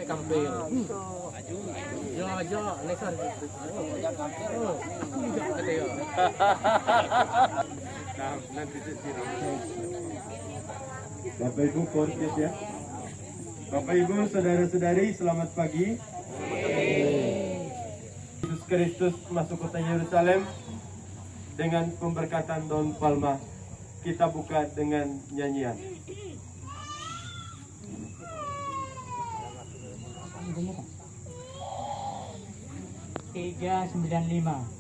kampir. Jo, lesar. Bapak Ibu kortis ya. Bapak Ibu, saudara-saudari, selamat pagi. Yesus Kristus masuk kota Yerusalem dengan pemberkatan daun palma. Kita buka dengan nyanyian. 395.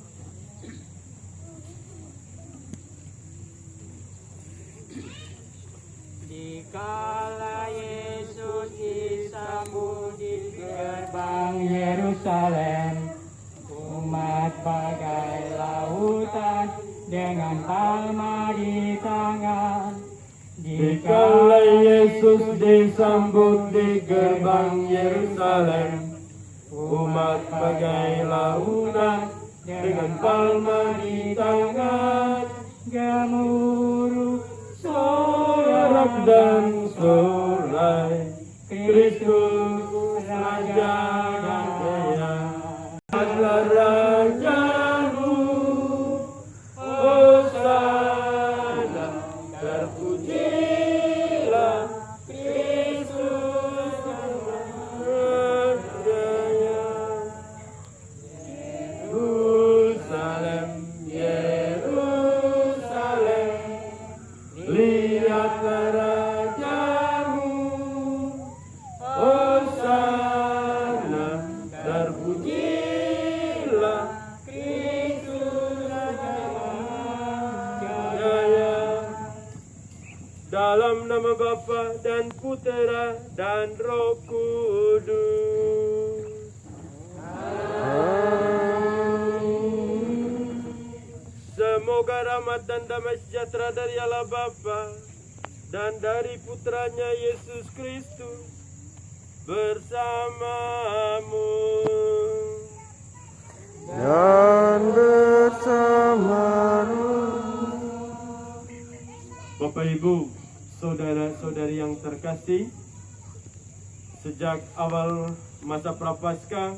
Dikala Yesus disambut di gerbang Yerusalem, umat bagai lautan dengan palma di tangan. Dikala Yesus disambut di gerbang Yerusalem, umat bagai lautan dengan palma di tangan. Gemuruh Sorak dan sorai, Kristus Raja dan Jaya. Adalah Rajamu, Hosana, terpujilah Kristus Raja. Yerusalem, Yerusalem, lihatlah Rajamu, Hosana, terpujilah Kristus Raja Jaya. Dalam nama Bapa dan Putera dan Roh Kudus. Semoga rahmat dan damai sejahtera dari Allah Bapa dan dari Putranya Yesus Kristus bersamamu dan bersamamu. Bapak Ibu, saudara-saudari yang terkasih, sejak awal masa Prapaskah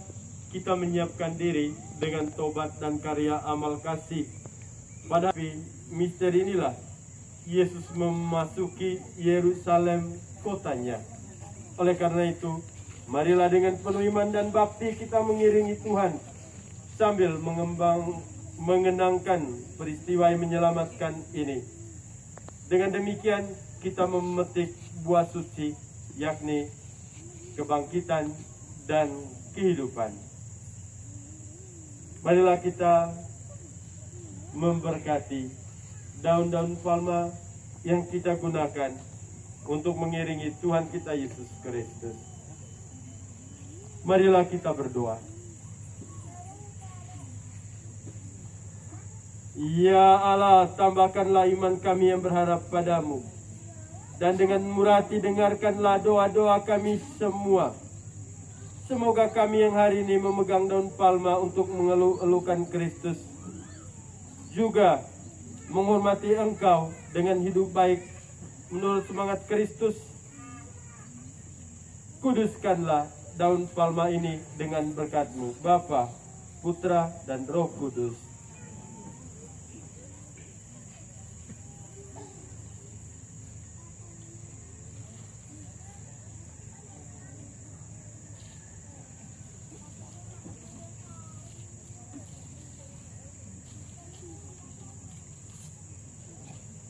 kita menyiapkan diri dengan tobat dan karya amal kasih. Pada misteri inilah Yesus memasuki Yerusalem kotanya. Oleh karena itu, marilah dengan penuh iman dan bakti kita mengiringi Tuhan sambil mengenangkan peristiwa yang menyelamatkan ini. Dengan demikian kita memetik buah suci, yakni kebangkitan dan kehidupan. Marilah kita memberkati daun-daun palma yang kita gunakan untuk mengiringi Tuhan kita Yesus Kristus. Marilah kita berdoa. Ya Allah, tambahkanlah iman kami yang berharap padamu. Dan dengan murah hati dengarkanlah doa-doa kami semua. Semoga kami yang hari ini memegang daun palma untuk mengeluh-elukan Kristus, juga menghormati Engkau dengan hidup baik menurut semangat Kristus. Kuduskanlah daun palma ini dengan berkat-Mu, Bapa, Putra, dan Roh Kudus.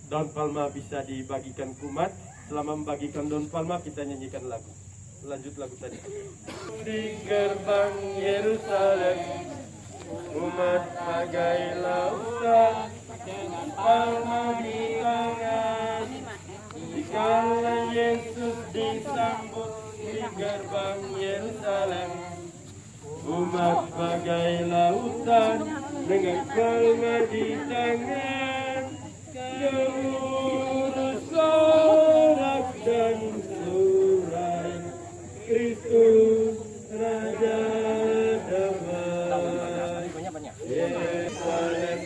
Daun palma bisa dibagikan kumat. Selama membagikan daun palma kita nyanyikan lagu. Lanjut lagu tadi. Di gerbang Yerusalem, umat bagai lautan dengan palma di tangan. Dikala Yesus disambut di gerbang Yerusalem, umat bagai lautan dengan palma di tangan. Gemuruh sorak dan surai, Kristus Raja damai. Yerusalem,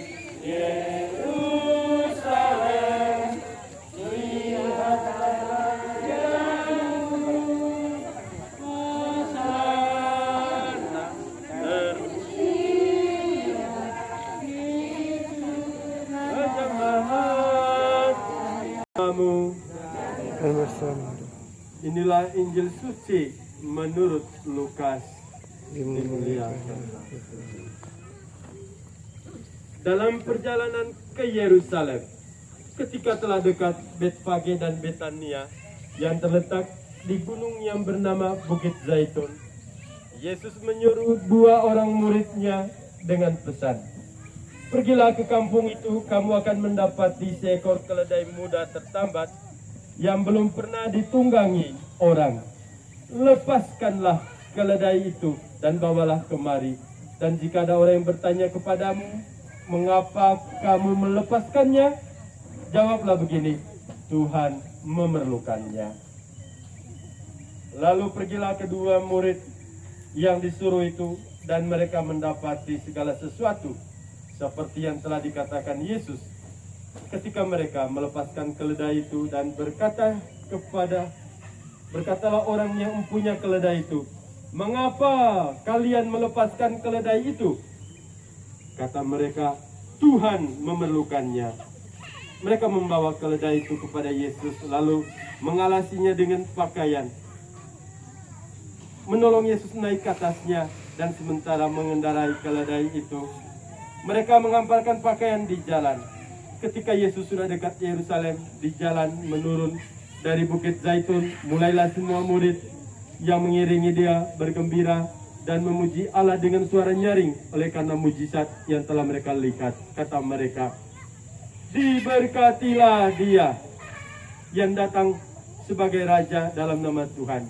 Yerusalem, lihatlah Rajamu, Hosana, Inilah Injil suci menurut Lukas. Dalam perjalanan ke Yerusalem, ketika telah dekat Betfage dan Betania yang terletak di gunung yang bernama Bukit Zaitun, Yesus menyuruh dua orang muridnya dengan pesan, "Pergilah ke kampung itu, kamu akan mendapati seekor keledai muda tertambat yang belum pernah ditunggangi orang. Lepaskanlah keledai itu dan bawalah kemari. Dan jika ada orang yang bertanya kepadamu, mengapa kamu melepaskannya? Jawablah begini, Tuhan memerlukannya." Lalu pergilah kedua murid yang disuruh itu, dan mereka mendapati segala sesuatu seperti yang telah dikatakan Yesus. Ketika mereka melepaskan keledai itu dan berkatalah orang yang mempunyai keledai itu, "Mengapa kalian melepaskan keledai itu?" Kata mereka, "Tuhan memerlukannya." Mereka membawa keledai itu kepada Yesus, lalu mengalasinya dengan pakaian. Menolong Yesus naik ke atasnya, dan sementara mengendarai keledai itu, mereka menghamparkan pakaian di jalan. Ketika Yesus sudah dekat Yerusalem, di jalan menurun dari Bukit Zaitun, mulailah semua murid yang mengiringi dia bergembira dan memuji Allah dengan suara nyaring oleh karena mujizat yang telah mereka lihat. Kata mereka, "Diberkatilah dia yang datang sebagai Raja dalam nama Tuhan.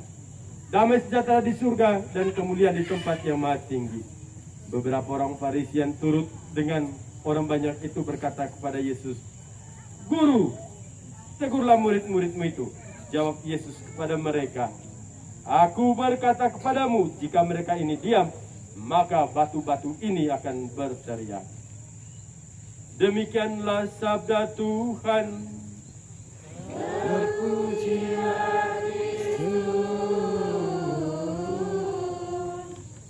Damai sejahtera di surga dan kemuliaan di tempat yang maha tinggi." Beberapa orang Farisi yang turut dengan orang banyak itu berkata kepada Yesus, "Guru, tegurlah murid-muridmu itu." Jawab Yesus kepada mereka, "Aku berkata kepadamu, jika mereka ini diam, maka batu-batu ini akan berteriak." Demikianlah sabda Tuhan.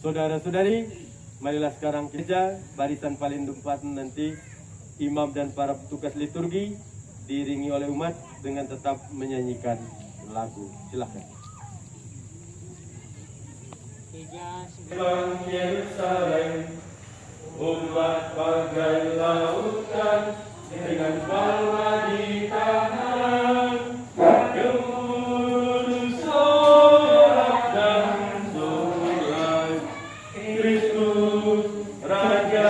Saudara-saudari, marilah sekarang kita barisan paling depan, nanti imam dan para petugas liturgi diiringi oleh umat dengan tetap menyanyikan lagu. Silakan. Bang Yerusalem, umat bagai lautan dengan balma di tangan, gemuruh sorak dan sorak, Kristus Raja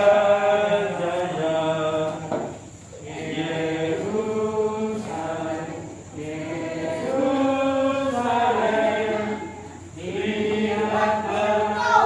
Jaya. Yerusalem, Yerusalem, lihatlah kamu,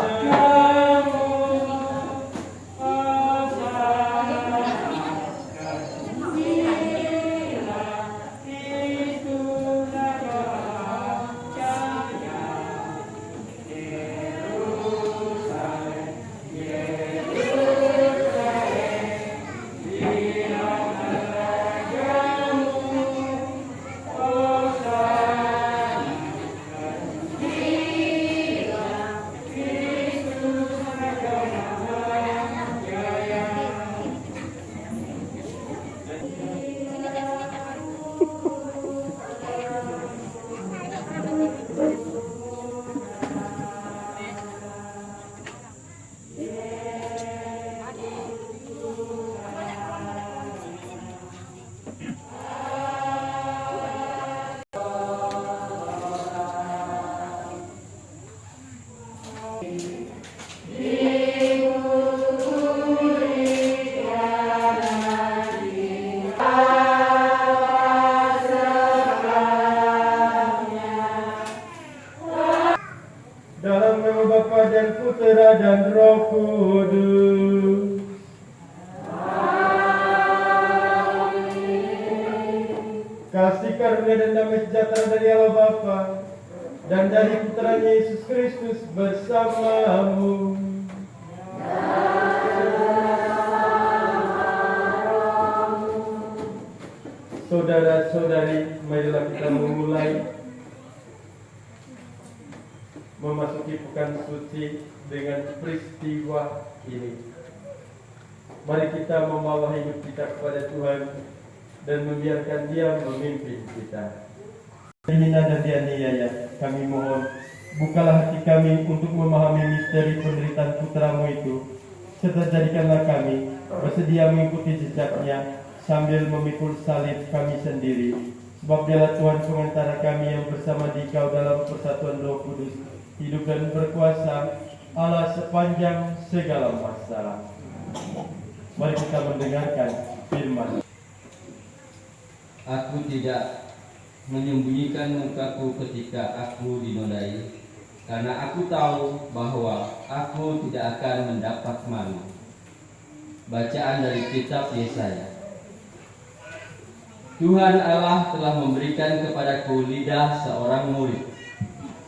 dalam nama Bapa dan Putera dan Roh Kudus. Kasih karunia dan damai sejahtera dari Allah Bapa dan dari Putranya Yesus Kristus bersamamu. Saudara-saudari, marilah kita memulai memasuki pekan suci dengan peristiwa ini. Mari kita membawa hidup kita kepada Tuhan dan membiarkan Dia memimpin kita. hina dan dianiaya. Kami mohon, bukalah hati kami untuk memahami misteri penderitaan putramu itu, serta jadikanlah kami bersedia mengikuti jejaknya sambil memikul salib kami sendiri. Sebab dialah Tuhan pengantara kami yang bersama Dikau dalam persatuan Roh Kudus, hidup dan berkuasa Allah sepanjang segala masa. Mari kita mendengarkan firman. Aku tidak menyembunyikan mukaku ketika aku dinodai, karena aku tahu bahwa aku tidak akan mendapat malu. Bacaan dari kitab Yesaya. Tuhan Allah telah memberikan kepadaku lidah seorang murid,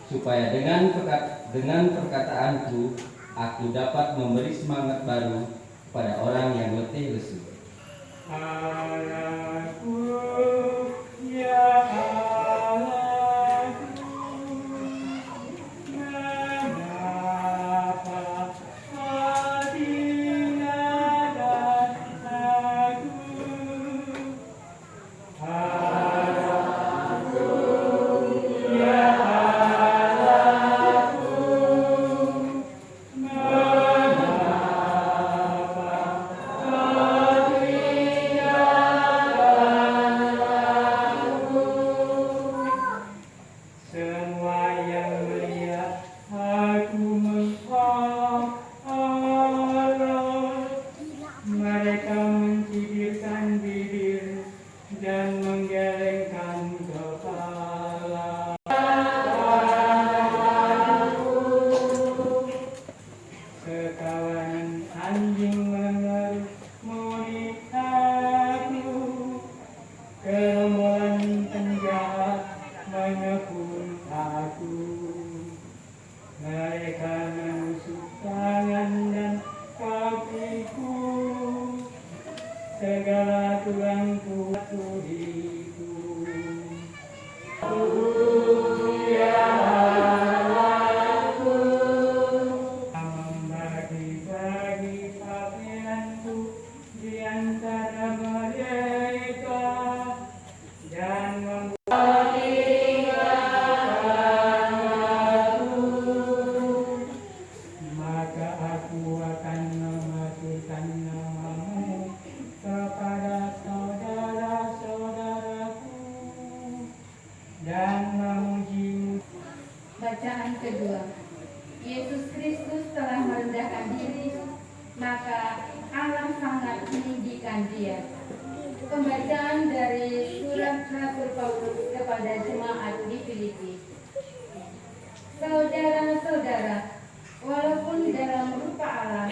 supaya dengan perkataanku aku dapat memberi semangat baru pada orang yang letih lesu. Allahku, ya Allahku, mengapa kau tinggalkan aku? Allahku, ya Allahku, mengapa kau tinggalkan aku? Semua yang melihat aku mengharap Allah, mereka mencibirkan bibir dan menggelengkan kepala. Sekawanan anjing mengerumuni aku, kerumunan penjahat mengepung aku. Mereka menusuk tangan dan kakiku, segala tulangku tuhiku. Ya Allahku, membagi-bagi pakaianku di antara mereka dan membuatkan aku, maka aku akan memastikan namamu kepada saudara-saudaraku dan memujimu. Bacaan kedua. Yesus Kristus telah merendahkan diri, maka Allah sangat meninggikan dia. Pembacaan dari surat Rasul Paulus kepada jemaat di Filipi. Saudara-saudara, walaupun dalam rupa Allah,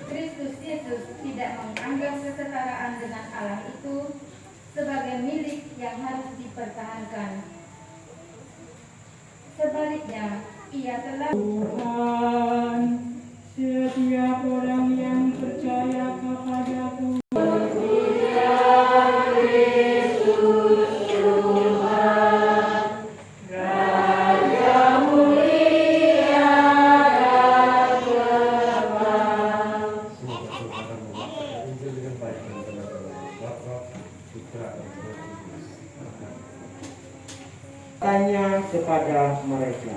Kristus Yesus tidak menganggap kesetaraan dengan Allah itu sebagai milik yang harus dipertahankan. Sebaliknya, ia telah Tuhan, setiap orang yang percaya kepadaku, tanya kepada mereka,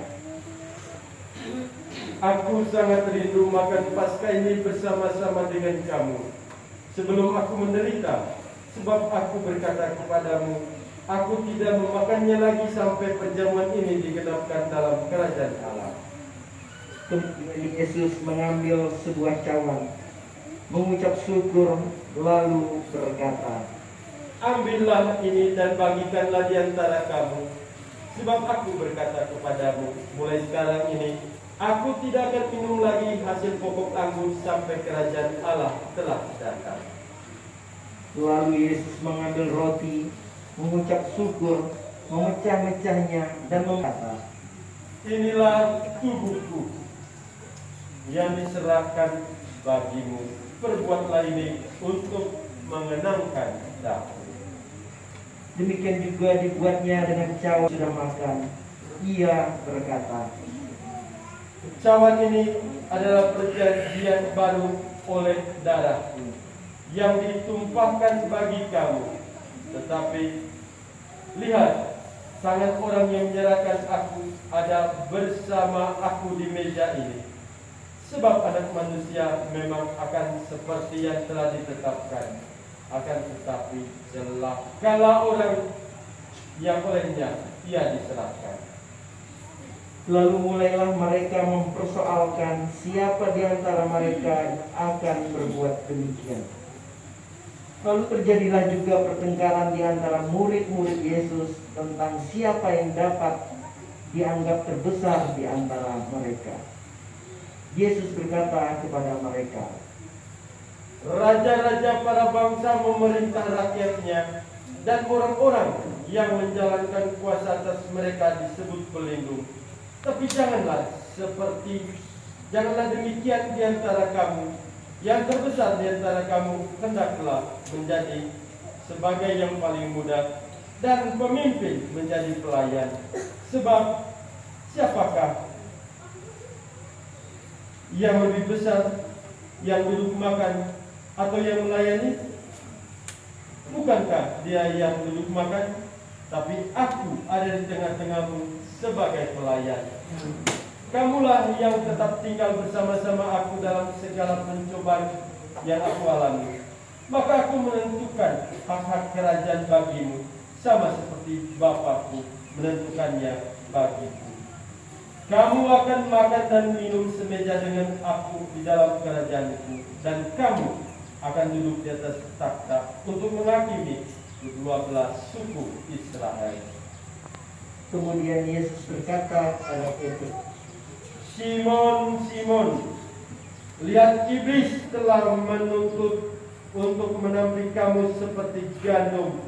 Aku sangat rindu makan Paskah ini bersama-sama dengan kamu sebelum aku menderita, sebab aku berkata kepadamu, aku tidak memakannya lagi sampai perjamuan ini digenapkan dalam kerajaan Allah. kemudian Yesus mengambil sebuah cawan, mengucap syukur, lalu berkata, Ambillah ini dan bagikanlah di antara kamu, sebab aku berkata kepadamu, mulai sekarang ini aku tidak akan minum lagi hasil pokok anggur sampai kerajaan Allah telah datang. Lalu Yesus mengambil roti, mengucap syukur, memecah-mecahnya dan berkata, Inilah tubuhku yang diserahkan bagimu. Perbuatlah ini untuk mengenangkan aku. demikian juga dibuatnya dengan cawan sudah makan. Ia berkata, Cawan ini adalah perjanjian baru oleh darahku yang ditumpahkan bagi kamu. Tetapi lihat, sangat orang yang menyerahkan aku ada bersama aku di meja ini. Sebab anak manusia memang akan seperti yang telah ditetapkan. Akan tetapi celakalah orang yang olehnya ia diserahkan. Lalu mulailah mereka mempersoalkan siapa di antara mereka akan berbuat demikian. Lalu terjadilah juga pertengkaran di antara murid-murid Yesus tentang siapa yang dapat dianggap terbesar di antara mereka. Yesus berkata kepada mereka, raja-raja para bangsa memerintah rakyatnya, dan orang-orang yang menjalankan kuasa atas mereka disebut pelindung. Tapi janganlah demikian di antara kamu. Yang terbesar di antara kamu hendaklah menjadi sebagai yang paling muda, dan pemimpin menjadi pelayan. Sebab siapakah yang lebih besar, yang duduk makan atau yang melayani? Bukankah dia yang duduk makan? Tapi aku ada di tengah-tengahmu sebagai pelayan. Kamulah yang tetap tinggal bersama-sama aku dalam segala pencobaan yang aku alami. Maka aku menentukan hak-hak kerajaan bagimu, sama seperti Bapakku menentukannya bagiku. Kamu akan makan dan minum semeja dengan aku di dalam kerajaanku, dan kamu akan duduk di atas takhta untuk menghakimi 12 suku Israel. kemudian Yesus berkata kepada Petrus, Simon, Simon, lihat iblis telah menuntut untuk menampi kamu seperti gandum.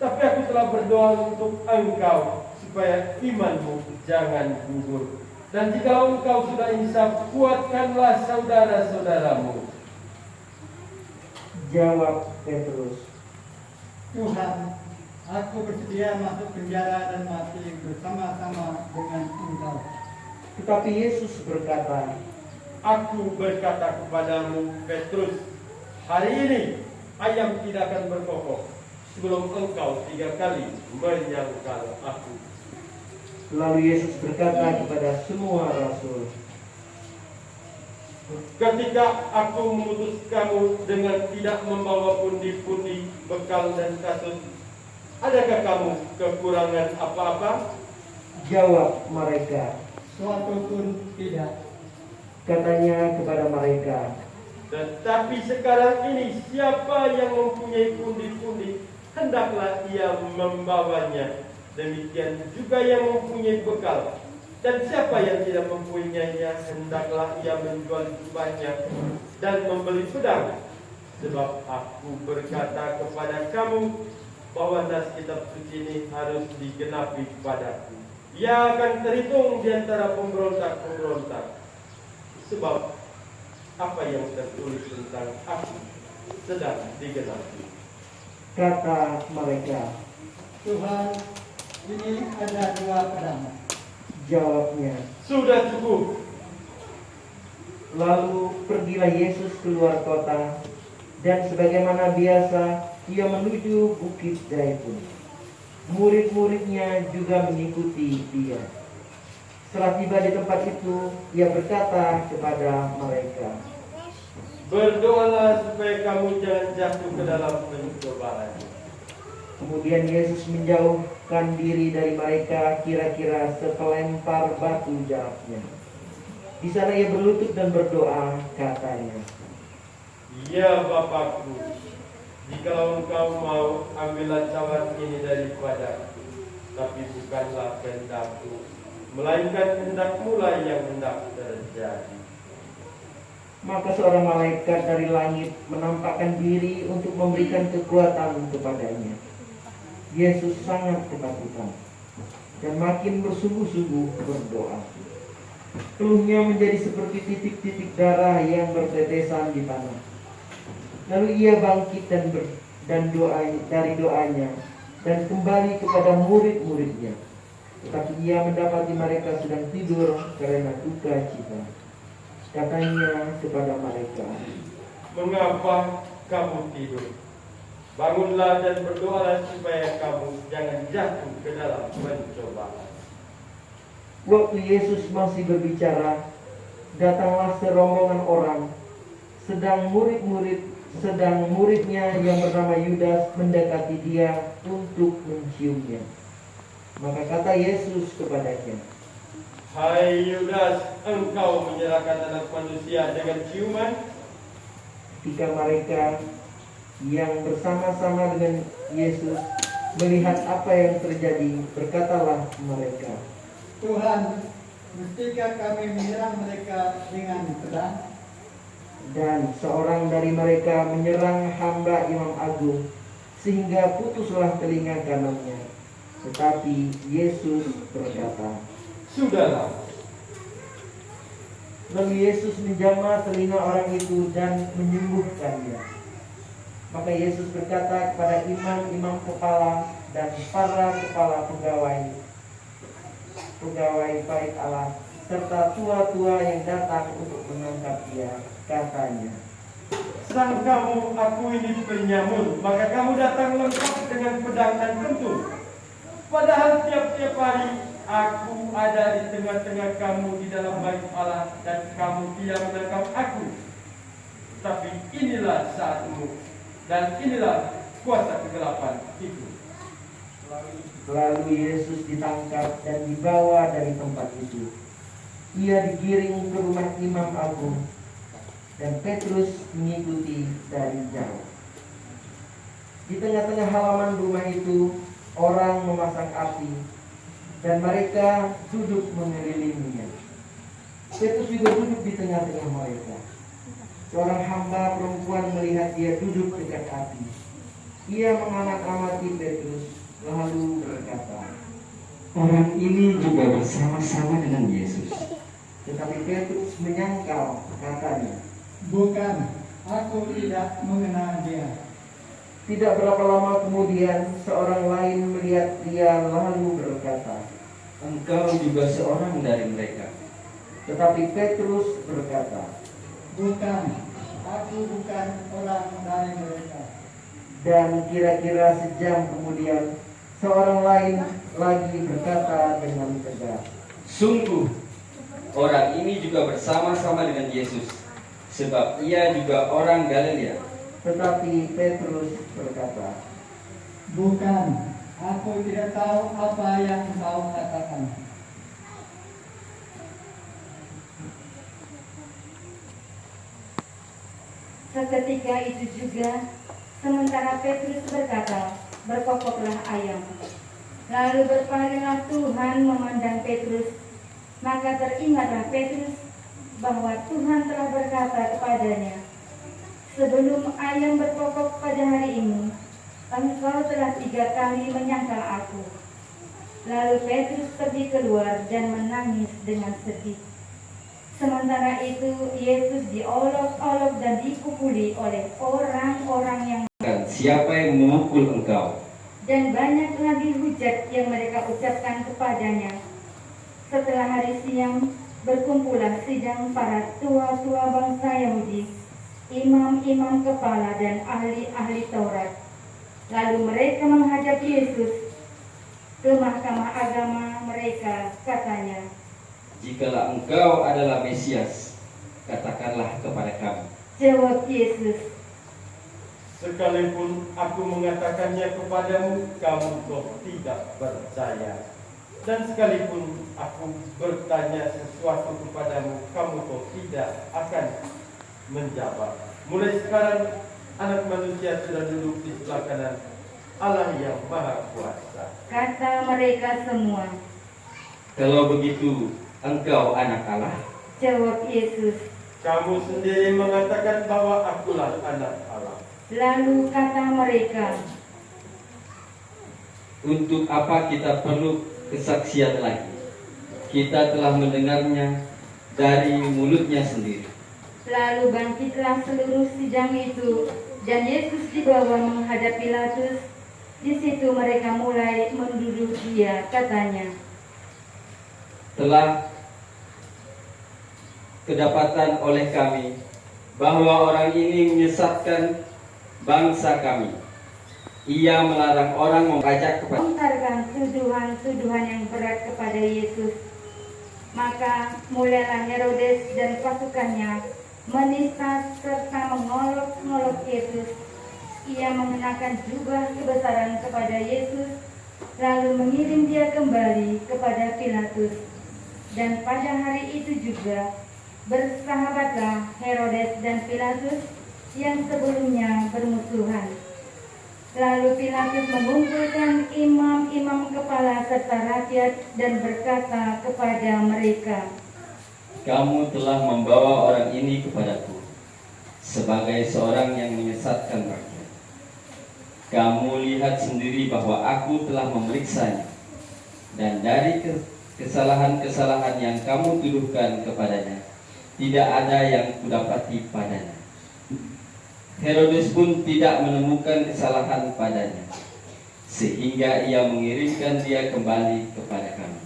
Tapi aku telah berdoa untuk engkau supaya imanmu jangan gugur. Dan jika engkau sudah insaf, kuatkanlah saudara-saudaramu. Jawab Petrus, Tuhan, aku bersedia masuk penjara dan mati bersama-sama dengan Engkau. tetapi Yesus berkata, Aku berkata kepadamu, Petrus, hari ini ayam tidak akan berkokok sebelum engkau 3 kali menyangkal aku. lalu Yesus berkata kepada semua rasul, Ketika aku mengutus kamu dengan tidak membawa pundi-pundi, bekal dan kasut, adakah kamu kekurangan apa-apa? jawab mereka. Suatu pun tidak. Katanya kepada mereka, Tetapi sekarang ini siapa yang mempunyai pundi-pundi, hendaklah ia membawanya. Demikian juga yang mempunyai bekal. Dan siapa yang tidak mempunyainya, hendaklah ia menjual jubahnya dan membeli pedang. Sebab aku berkata kepada kamu bahwa nas kitab suci ini harus digenapi padaku. Ia akan terhitung di antara pemberontak-pemberontak. Sebab apa yang tertulis tentang aku sedang digenapi. kata mereka. Tuhan, ini ada 2 pedang. Jawabnya, Sudah cukup. lalu pergilah Yesus keluar kota, dan sebagaimana biasa ia menuju Bukit Zaitun. Murid-muridnya juga mengikuti dia. Setelah tiba di tempat itu, ia berkata kepada mereka, Berdoalah supaya kamu jangan jatuh ke dalam pencobaan. Kemudian Yesus menjauhkan diri dari mereka kira-kira sepelempar batu jaraknya. Di sana ia berlutut dan berdoa, katanya, Ya Bapakku, jikalau engkau mau, ambillah cawan ini daripadaku. Tapi bukanlah kehendakku, melainkan kehendakmu lah yang hendak terjadi. Maka seorang malaikat dari langit menampakkan diri untuk memberikan kekuatan kepadanya. Yesus sangat ketakutan dan makin bersungguh-sungguh berdoa. Keluhnya menjadi seperti titik-titik darah yang bertetesan di tanah. Lalu ia bangkit dari doanya dan kembali kepada murid-muridnya. Tetapi ia mendapati mereka sedang tidur karena duka cita. Katanya kepada mereka, Mengapa kamu tidur? Bangunlah dan berdoalah supaya kamu jangan jatuh ke dalam pencobaan. Waktu Yesus masih berbicara, datanglah serombongan orang, sedang muridnya yang bernama Yudas mendekati dia untuk menciumnya. Maka kata Yesus kepadanya, Hai Yudas, engkau menyerahkan anak manusia dengan ciuman? ketika mereka yang bersama-sama dengan Yesus melihat apa yang terjadi, berkatalah mereka, Tuhan, mestikah kami menyerang mereka dengan pedang? dan seorang dari mereka menyerang hamba Imam Agung, sehingga putuslah telinga kanannya. Tetapi Yesus berkata, Sudahlah. lalu Yesus menjamah telinga orang itu dan menyembuhkannya. Maka Yesus berkata kepada imam-imam kepala dan para kepala pegawai bait Allah serta tua-tua yang datang untuk menangkap dia, katanya, Sedang kamu aku ini penyamun, maka kamu datang lengkap dengan pedang dan kentung. Padahal tiap-tiap hari aku ada di tengah-tengah kamu di dalam bait Allah dan kamu tidak menangkap aku. Tapi inilah saatmu dan inilah kuasa kegelapan itu. Lalu Yesus ditangkap dan dibawa dari tempat itu. Ia digiring ke rumah Imam Agung, dan Petrus mengikuti dari jauh. Di tengah-tengah halaman rumah itu, orang memasang api, dan mereka duduk mengelilinginya. Petrus juga duduk di tengah-tengah mereka. Seorang hamba perempuan melihat dia duduk dekat api. Ia mengamat-amati Petrus, lalu berkata, Orang ini juga bersama-sama dengan Yesus. tetapi Petrus menyangkal, katanya, Bukan, aku tidak mengenal dia. Tidak berapa lama kemudian seorang lain melihat dia lalu berkata, Engkau juga seorang dari mereka. tetapi Petrus berkata, Bukan, aku bukan orang dari mereka. dan kira-kira sejam kemudian seorang lain lagi berkata dengan tegas, Sungguh, orang ini juga bersama-sama dengan Yesus, sebab ia juga orang Galilea. tetapi Petrus berkata, Bukan, aku tidak tahu apa yang kau katakan. Seketika itu juga, sementara Petrus berkata, berkokoklah ayam. Lalu berpalinglah Tuhan memandang Petrus, maka teringatlah Petrus bahwa Tuhan telah berkata kepadanya, sebelum ayam berkokok pada hari ini, engkau telah 3 kali menyangkal aku. Lalu Petrus pergi keluar dan menangis dengan sedih. Sementara itu Yesus diolok-olok dan dipukuli oleh orang-orang yang Dan siapa yang memukul engkau? dan banyak lagi hujat yang mereka ucapkan kepadanya. Setelah hari siang, berkumpullah sidang para tua-tua bangsa Yahudi, imam-imam kepala dan ahli-ahli Taurat. Lalu mereka menghadap Yesus ke mahkamah agama mereka, katanya, Jikalau engkau adalah Mesias, katakanlah kepada kami. jawab Yesus, Sekalipun aku mengatakannya kepadamu, kamu toh tidak percaya. Dan sekalipun aku bertanya sesuatu kepadamu, kamu toh tidak akan menjawab. Mulai sekarang, anak manusia sudah duduk di sebelah kanan Allah yang Maha Kuasa. kata mereka semua. Kalau begitu, engkau anak Allah. Jawab Yesus. Kamu sendiri mengatakan bahwa akulah anak Allah. Lalu kata mereka, Untuk apa kita perlu kesaksian lagi? Kita telah mendengarnya dari mulutnya sendiri. lalu bangkitlah seluruh sidang itu, dan Yesus dibawa menghadap Pilatus. Di situ mereka mulai menuduh dia, katanya, Telah kedapatan oleh kami bahwa orang ini menyesatkan bangsa kami Ia melarang orang membajak kepada melontarkan tuduhan-tuduhan yang berat kepada Yesus. Maka mulailah Herodes dan pasukannya menista serta mengolok-ngolok Yesus. Ia mengenakan jubah kebesaran kepada Yesus, lalu mengirim dia kembali kepada Pilatus. Dan pada hari itu juga bersahabatlah Herodes dan Pilatus yang sebelumnya bermusuhan. Lalu Pilatus mengumpulkan imam-imam kepala serta rakyat dan berkata kepada mereka, kamu telah membawa orang ini kepadaku sebagai seorang yang menyesatkan rakyat. Kamu lihat sendiri bahwa aku telah memeriksanya, dan dari kesalahan-kesalahan yang kamu tuduhkan kepadanya, tidak ada yang kudapati padanya. Herodes pun tidak menemukan kesalahan padanya, sehingga ia mengirimkan dia kembali kepada kami.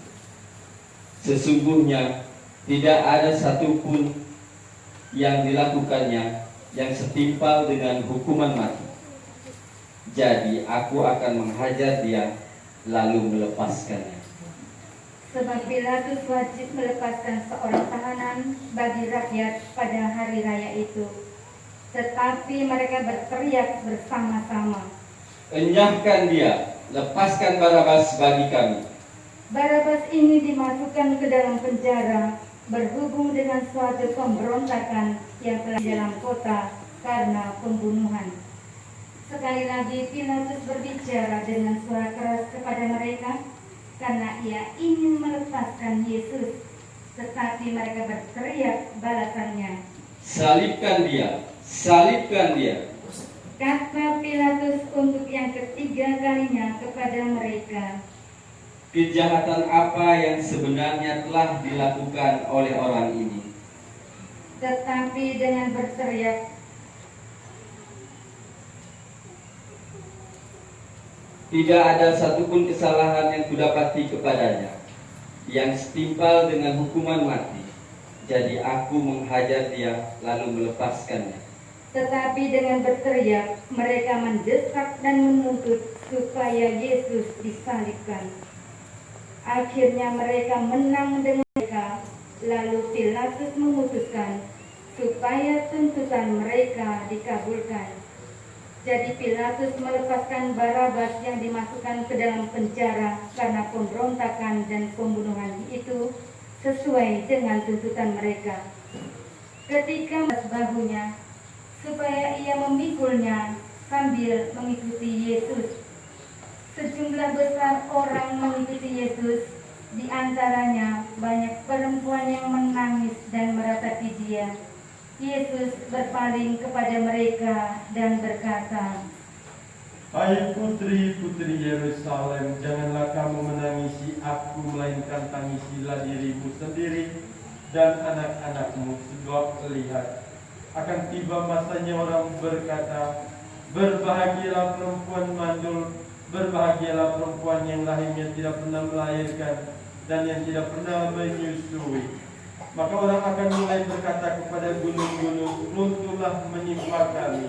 Sesungguhnya tidak ada satupun yang dilakukannya yang setimpal dengan hukuman mati. Jadi aku akan menghajar dia lalu melepaskannya. sebab Pilatus wajib melepaskan seorang tahanan bagi rakyat pada hari raya itu. Tetapi mereka berteriak bersama-sama, Enyahkan dia, lepaskan Barabas bagi kami. Barabas ini dimasukkan ke dalam penjara berhubung dengan suatu pemberontakan yang telah di dalam kota karena pembunuhan. Sekali lagi Pilatus berbicara dengan suara keras kepada mereka karena ia ingin melepaskan Yesus. Tetapi mereka berteriak balasannya, Salibkan dia, salibkan dia. kata Pilatus untuk yang ketiga kalinya kepada mereka, Kejahatan apa yang sebenarnya telah dilakukan oleh orang ini? tetapi dengan berteriak, Tidak ada satupun kesalahan yang kudapati kepadanya yang setimpal dengan hukuman mati. Jadi aku menghajar dia lalu melepaskannya. tetapi dengan berteriak mereka mendesak dan menuntut supaya Yesus disalibkan. Akhirnya mereka menang dengan mereka, lalu Pilatus memutuskan supaya tuntutan mereka dikabulkan. Jadi Pilatus melepaskan Barabas yang dimasukkan ke dalam penjara karena pemberontakan dan pembunuhan itu sesuai dengan tuntutan mereka. Ketika bahunya supaya ia memikulnya sambil mengikuti Yesus. Sejumlah besar orang mengikuti Yesus, di antaranya banyak perempuan yang menangis dan meratapi dia. Yesus berpaling kepada mereka dan berkata, Hai putri-putri Yerusalem, janganlah kamu menangisi aku, melainkan tangisilah dirimu sendiri dan anak-anakmu. Sebab lihat, akan tiba masanya orang berkata, berbahagialah perempuan mandul, berbahagialah perempuan yang rahimnya tidak pernah melahirkan dan yang tidak pernah menyusui. Maka orang akan mulai berkata kepada gunung-gunung, runtuhlah menimpa kami,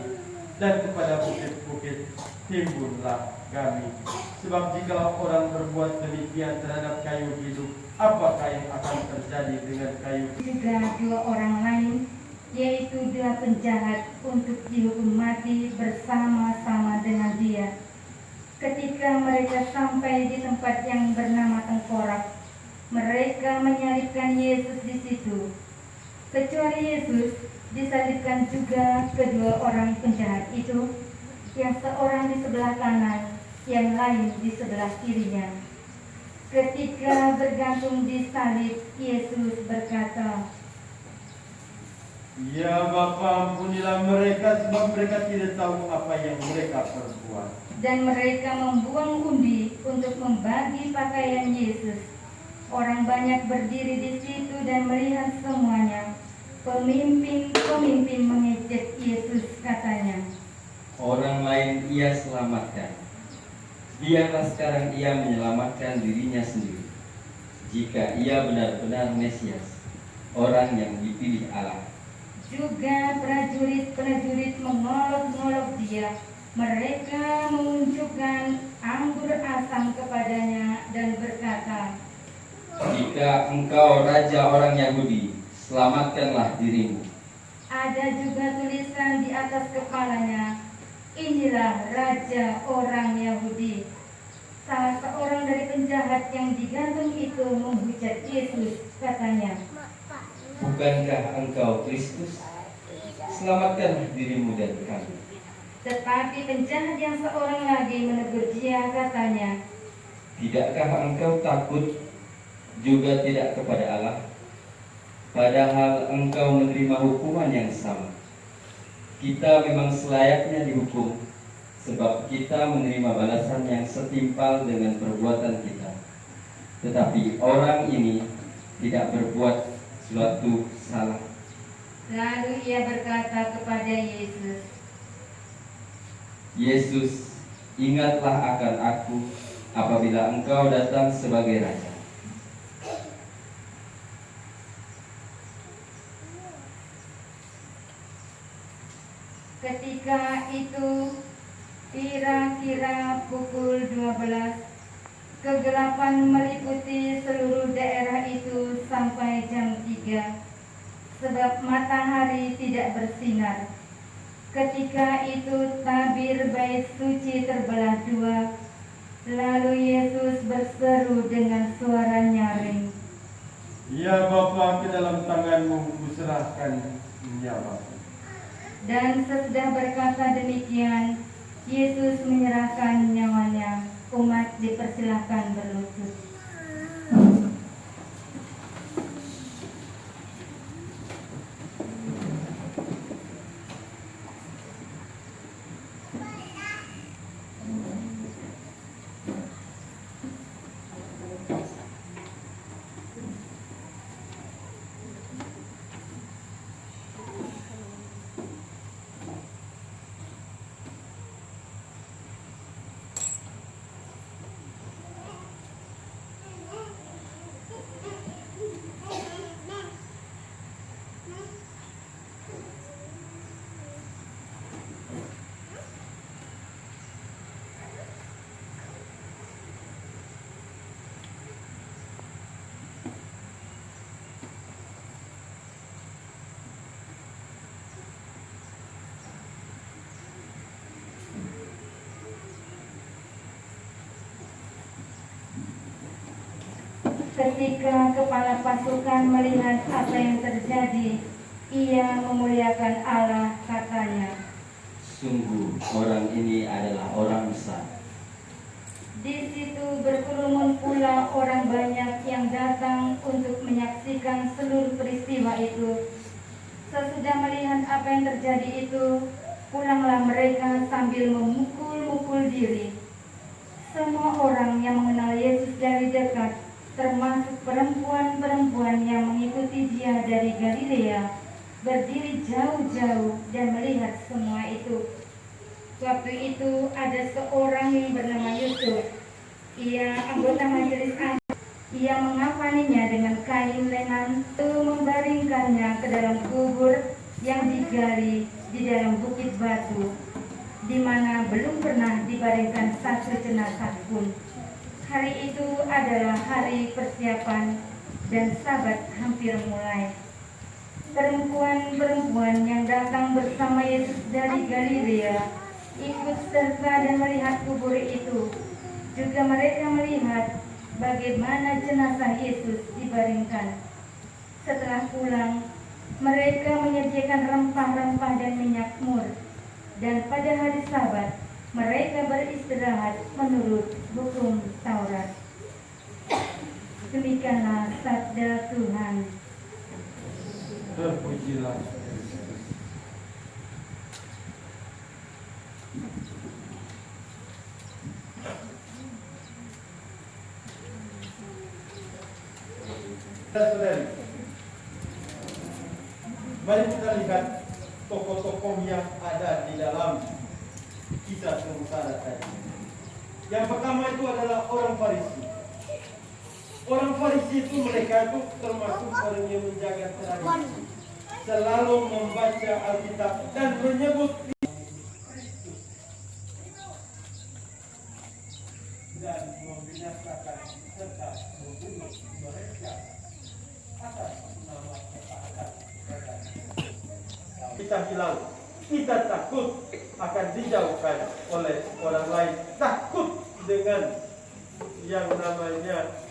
dan kepada bukit-bukit, timbunlah kami. Sebab jikalau orang berbuat demikian terhadap kayu hidup, apakah yang akan terjadi dengan kayu hidup? juga dua orang lain, yaitu dua penjahat untuk dihukum mati bersama-sama dengan dia. Ketika mereka sampai di tempat yang bernama Tengkorak, mereka menyalibkan Yesus di situ. Kecuali Yesus, disalibkan juga kedua orang penjahat itu, yang seorang di sebelah kanan, yang lain di sebelah kirinya. Ketika bergantung di salib, Yesus berkata, Ya Bapa, ampunilah mereka, sebab mereka tidak tahu apa yang mereka perbuat. dan mereka membuang undi untuk membagi pakaian Yesus. Orang banyak berdiri di situ dan melihat semuanya. Pemimpin-pemimpin mengejek Yesus, katanya, Orang lain ia selamatkan. Biarlah sekarang ia menyelamatkan dirinya sendiri. Jika ia benar-benar Mesias, orang yang dipilih Allah. juga prajurit-prajurit mengolok-ngolok dia Mereka menunjukkan anggur asam kepadanya dan berkata, "Jika engkau raja orang Yahudi, selamatkanlah dirimu." ada juga tulisan di atas kepalanya, "Inilah raja orang Yahudi." Salah seorang dari penjahat yang digantung itu menghujat Yesus, katanya, "Bukankah engkau Kristus? Selamatkanlah dirimu dan kami." Tetapi penjahat yang seorang lagi menegur dia, katanya, "Tidakkah engkau takut juga tidak kepada Allah? Padahal engkau menerima hukuman yang sama. Kita memang selayaknya dihukum, sebab kita menerima balasan yang setimpal dengan perbuatan kita. Tetapi orang ini tidak berbuat suatu salah." Lalu ia berkata kepada Yesus, "Yesus, ingatlah akan aku apabila engkau datang sebagai Raja." Ketika itu kira-kira pukul 12, kegelapan meliputi seluruh daerah itu sampai jam 3, sebab matahari tidak bersinar. Ketika itu tabir bait suci terbelah dua, lalu Yesus berseru dengan suara nyaring, Ya Bapa, ke dalam tangan-Mu kuserahkan nyawaku. dan sesudah berkata demikian, Yesus menyerahkan nyawanya. Umat dipersilahkan berlutut. Ketika kepala pasukan melihat apa yang terjadi, ia memuliakan Allah, katanya, "Sungguh orang ini adalah orang besar." Di situ berkerumun pula orang banyak yang datang untuk menyaksikan seluruh peristiwa itu. Sesudah melihat apa yang terjadi itu, pulanglah mereka sambil memukul-mukul diri. Semua orang yang mengenal Yesus dari dekat, termasuk perempuan-perempuan yang mengikuti dia dari Galilea, berdiri jauh-jauh dan melihat semua itu. Waktu itu ada seorang yang bernama Yusuf. Ia anggota majelis agung. Ia mengafaninya dengan kain lenan, lalu membaringkannya ke dalam kubur yang digali di dalam bukit batu, di mana belum pernah dibaringkan satu jenazah pun. Hari itu adalah hari persiapan dan Sabat hampir mulai. Perempuan-perempuan yang datang bersama Yesus dari Galilea ikut serta dan melihat kubur itu. Juga mereka melihat bagaimana jenazah Yesus dibaringkan. Setelah pulang, mereka menyediakan rempah-rempah dan minyak mur. Dan pada hari Sabat, mereka beristirahat menurut hukum Taurat. Demikianlah sabda Tuhan. Terpujilah. Saudari, mari kita lihat tokoh-tokoh yang ada di dalam kisah sengsara tadi. Yang pertama itu adalah orang Farisi. Orang Farisi itu mereka itu termasuk orang yang menjaga tradisi, selalu membaca Alkitab dan menyebut Kristus. kita hilang. Kita takut akan dijauhkan oleh orang lain. Takut dengan yang namanya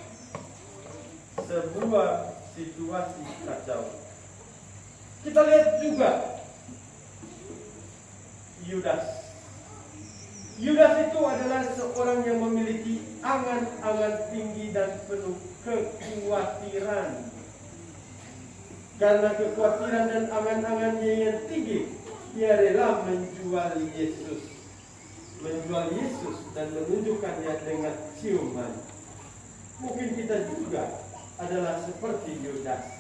sebuah situasi kacau. Kita lihat juga Yudas. Yudas itu adalah seorang yang memiliki angan-angan tinggi dan penuh kekhawatiran. Karena kekhawatiran dan angan-angannya yang tinggi, dia rela menjual Yesus. Menjual Yesus dan menunjukkannya dengan ciuman. Mungkin kita juga adalah seperti Yudas,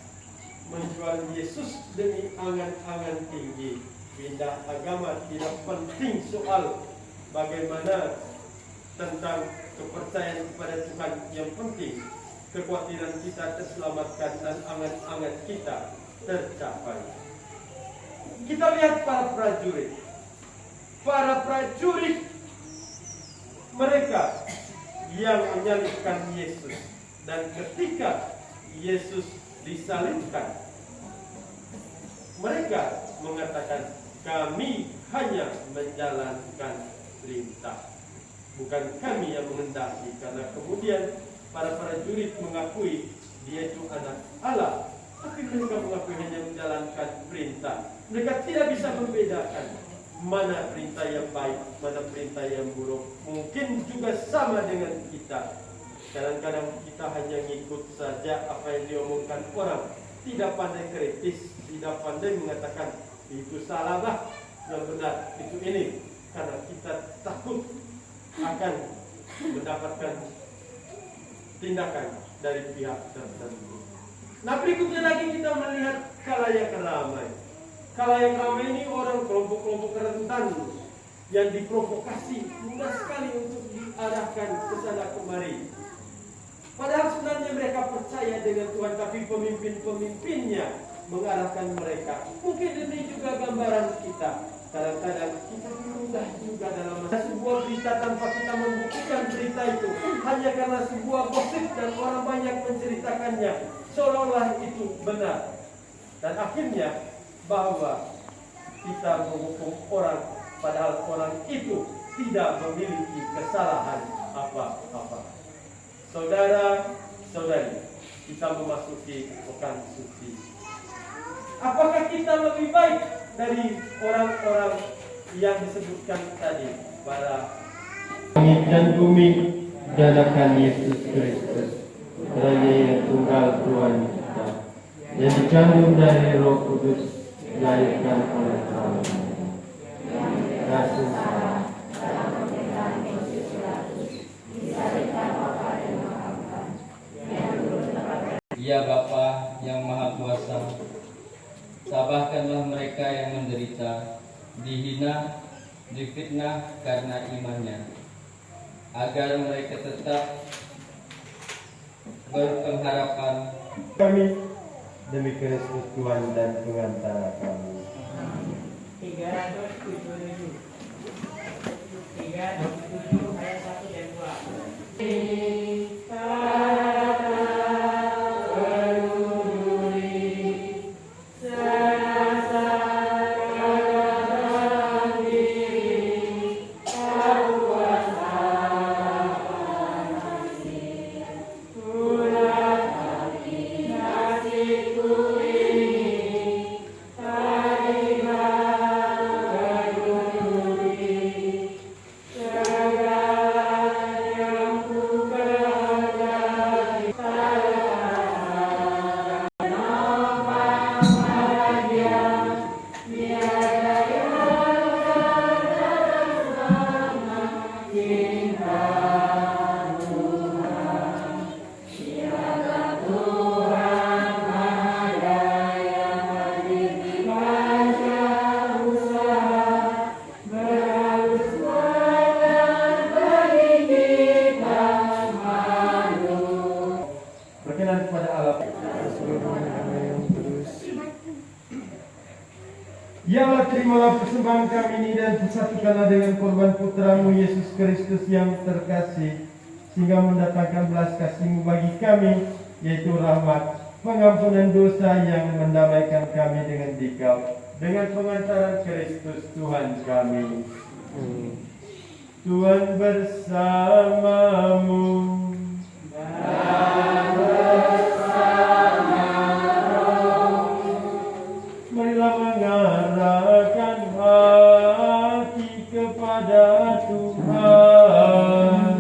menjual Yesus demi angan-angan tinggi. Pindah agama tidak penting soal bagaimana tentang kepercayaan kepada Tuhan. Yang penting kekhawatiran kita terselamatkan dan angan-angan kita tercapai. Kita lihat para prajurit. Para prajurit mereka yang menyalibkan Yesus. Dan ketika Yesus disalibkan, mereka mengatakan, kami hanya menjalankan perintah, bukan kami yang menghendaki. Karena kemudian para prajurit mengakui dia itu anak Allah, tapi mereka mengakui hanya menjalankan perintah. Mereka tidak bisa membedakan mana perintah yang baik, mana perintah yang buruk. Mungkin juga sama dengan kita. Kadang-kadang kita hanya ngikut saja apa yang diomongkan orang, tidak pandai kritis, tidak pandai mengatakan itu salah lah, yang benar itu ini, karena kita takut akan mendapatkan tindakan dari pihak tertentu. Nah, berikutnya lagi kita melihat khalayak ramai. Khalayak ramai ini orang kelompok-kelompok rentan yang diprovokasi mudah sekali untuk diarahkan ke sana kemari. Padahal sebenarnya mereka percaya dengan Tuhan, tapi pemimpin-pemimpinnya mengarahkan mereka. Mungkin ini juga gambaran kita. Kadang-kadang kita mudah juga dalam sebuah berita tanpa kita membuktikan berita itu. Hanya karena sebuah gosip dan orang banyak menceritakannya, seolah-olah itu benar. Dan akhirnya bahwa kita menghukum orang, padahal orang itu tidak memiliki kesalahan apa-apa. Saudara-saudari, kita memasuki pekan suci. Apakah kita lebih baik dari orang-orang yang disebutkan tadi? Para langit dan bumi danakan Yesus Kristus, Raja yang tunggal Tuhan kita, yang dikandung dari Roh Kudus, dilahirkan oleh Allah. Rasul Ya Bapa yang Maha Kuasa, sabarkanlah mereka yang menderita, dihina, difitnah karena imannya, agar mereka tetap berpengharapan kami demi Kristus Tuhan dan pengantara kami. 377 ayat 1 dan 2. Berkenan kepada Allah. Ya Allah, terimalah persembahan kami ini dan persatukanlah dengan korban putramu Yesus Kristus yang terkasih, sehingga mendatangkan belas kasih-Mu bagi kami, yaitu rahmat, pengampunan dosa yang mendamaikan kami dengan Dikau, dengan pengantaran Kristus Tuhan kami. Tuhan bersamamu. Marilah mengarahkan hati kepada Tuhan.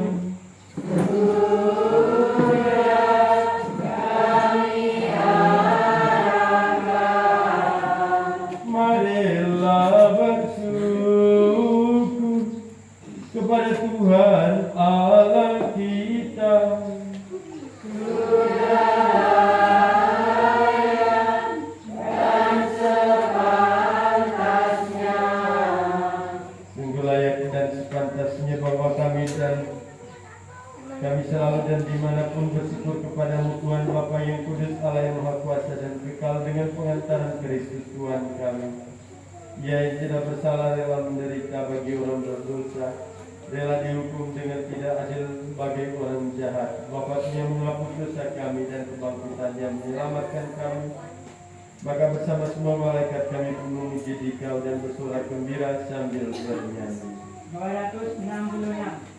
Marilah bersyukur kepada Tuhan Allah kita. Sungguh layak dan sepantasnya bahwa kami selalu dan dimanapun bersyukur kepadamu Tuhan Bapa yang kudus, Allah yang maha kuasa dan kekal, dengan pengantaran Kristus Tuhan kami. Ia yang tidak bersalah rela menderita bagi orang berdosa, rela dihukum dengan tidak adil bagi orang jahat. Bapaknya menghapus dosa kami dan kebangkitannya menyelamatkan kami. Maka bersama semua malaikat kami pun memuji Dikau dan bersorak gembira sambil bernyanyi. 266.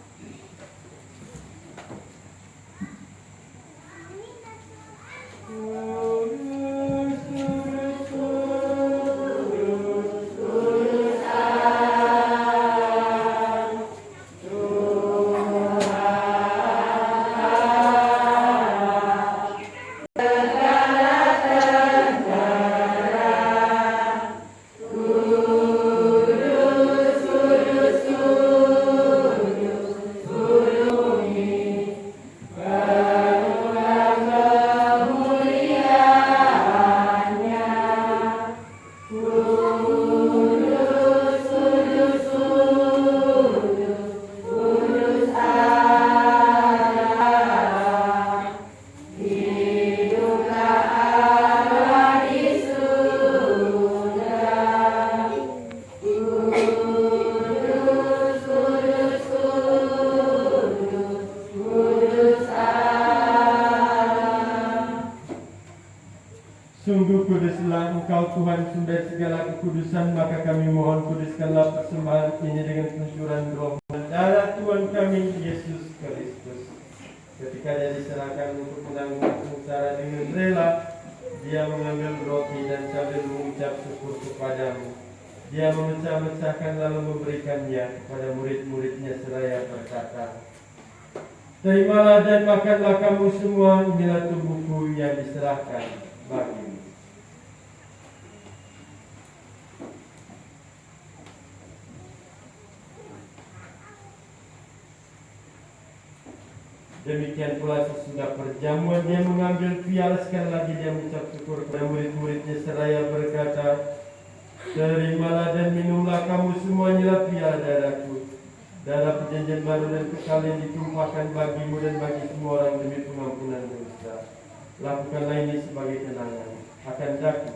Sungguh kuduslah Engkau Tuhan sumber segala kekudusan, maka kami mohon kuduskanlah persembahan ini dengan pencurahan roh dan darah Tuhan kami Yesus Kristus. Ketika dia diserahkan untuk menanggung sengsara dengan rela, dia mengambil roti dan sambil mengucap syukur kepadamu, dia memecah-mecahkan lalu memberikannya kepada murid-muridnya seraya berkata, "Terimalah dan makanlah kamu semua, inilah tubuhku yang diserahkan bagimu." Demikian pula sesudah perjamuan dia mengambil piala, sekali lagi dia mengucap syukur kepada murid-muridnya seraya berkata, "Terimalah dan minumlah kamu semuanya piala darahku, darah perjanjian baru dan kekal yang ditumpahkan bagimu dan bagi semua orang demi pengampunan dosa. Lakukanlah ini sebagai kenangan akan daku."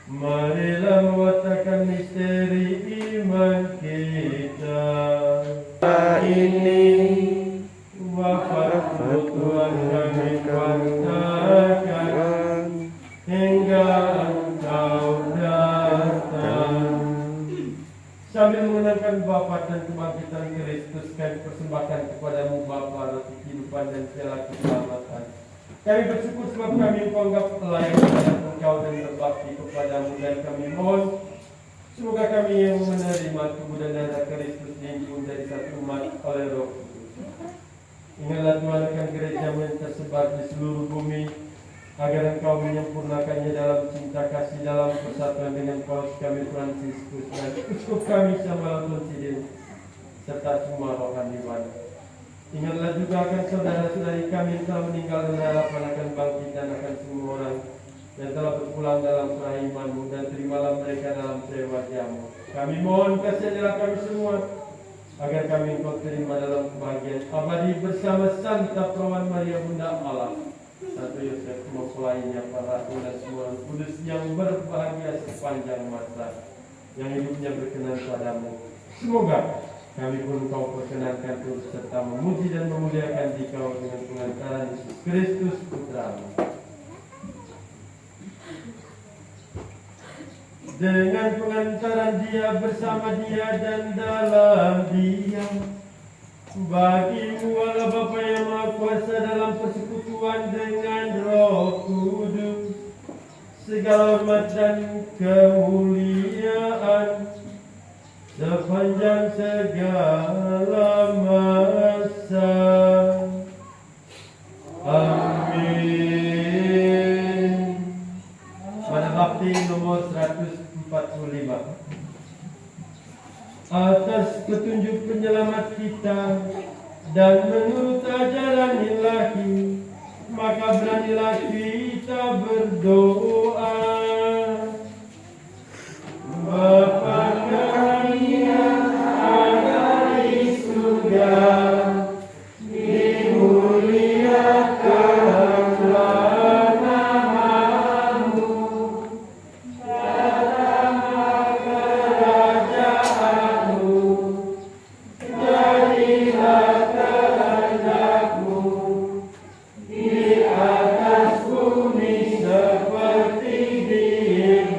Marilah mewartakan misteri iman kita. Ini wafat Tuhan kami wartakan hingga Engkau datang. Sambil mengenangkan wafat dan kebangkitan Kristus, kami persembahkan kepadamu Bapa roti kehidupan dan piala keselamatan. Kami bersyukur sebab kami menganggap layak terhadap Engkau dan berbakti kepadamu, dan kami mohon semoga kami yang menerima tubuh dan darah Kristus dihimpun dari satu umat oleh Roh Kudus. Ingatlah Tuhan akan gereja-Mu yang tersebar di seluruh bumi, agar Engkau menyempurnakannya dalam cinta kasih, dalam persatuan dengan Paus kami Fransiskus dan uskup kami Samuel Konsidin serta semua rohaniwan. Ingatlah juga akan saudara-saudari kami yang telah meninggal dan harapan akan bangkitan akan semua orang yang telah berpulang dalam iman-Mu, dan terimalah mereka dalam wajah-Mu. Kami mohon kasihilah kami semua, agar kami Engkau terima dalam kebahagiaan abadi bersama Santa Perawan Maria Bunda Allah, Satu Yosef mempelainya para rasul dan semua kudus yang berbahagia sepanjang masa, yang hidupnya berkenan padamu. Semoga kami pun kau perkenankan turut serta memuji dan memuliakan Dikau dengan pengantaran Yesus Kristus Putramu. Dengan pengantaran Dia, bersama Dia, dan dalam Dia, bagimu Allah Bapa yang Maha Kuasa dalam persekutuan dengan Roh Kudus, segala hormat dan kemuliaan sepanjang segala masa. Amin. Pada bakti nomor 145. Atas petunjuk penyelamat kita dan menurut ajaran ilahi, maka beranilah kita berdoa. Bapa kami yang ada di surga, dimuliakanlah namamu, datanglah kerajaanmu, jadilah kehendakmu di atas bumi seperti di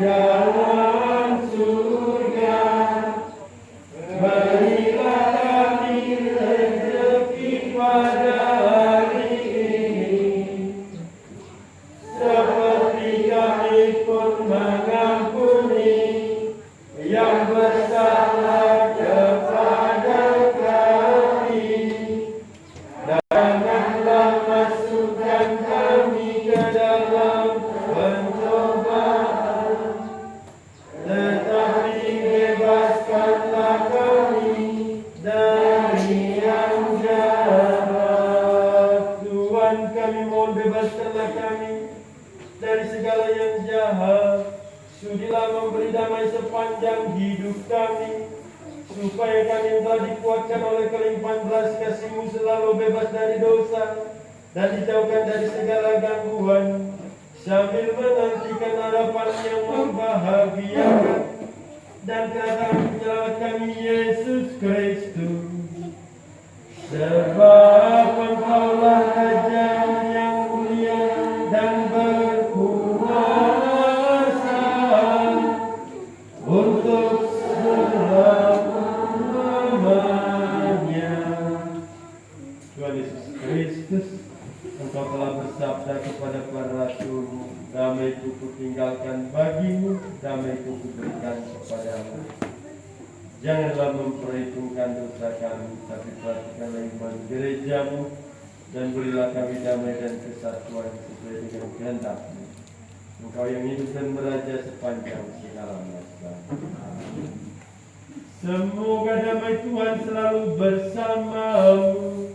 dalam surga. Berilah kami rezeki pada hari ini, seperti kami pun mengampuni yang bersalah kepada kami. Janganlah masukkan kami ke dalam pencobaan, tetapi bebaskanlah kami dari yang jahat. Tuhan, kami mohon bebaskanlah kami dari segala yang jahat. Sudilah memberi damai sepanjang hidup kami, supaya kami yang telah dikuatkan oleh kelimpahan belas kasih-Mu selalu bebas dari dosa dan dijauhkan dari segala gangguan, sambil menantikan harapan yang membahagiakan dan kedatangan penyelamat kami Yesus Kristus. Sebab Engkaulah Raja yang mulia dan berkuasa untuk selamanya. Tuhan Yesus Kristus, Engkau telah bersabda kepada para rasul, damai-Ku kutinggalkan bagimu, damai-Ku kuberikan kepadamu. Janganlah memperhitungkan dosa kami, tapi perhatikanlah iman gereja-Mu, dan berilah kami damai dan kesatuan sesuai dengan kehendak-Mu. Engkau yang hidup dan beraja sepanjang segala masa. Semoga damai Tuhan selalu bersamamu.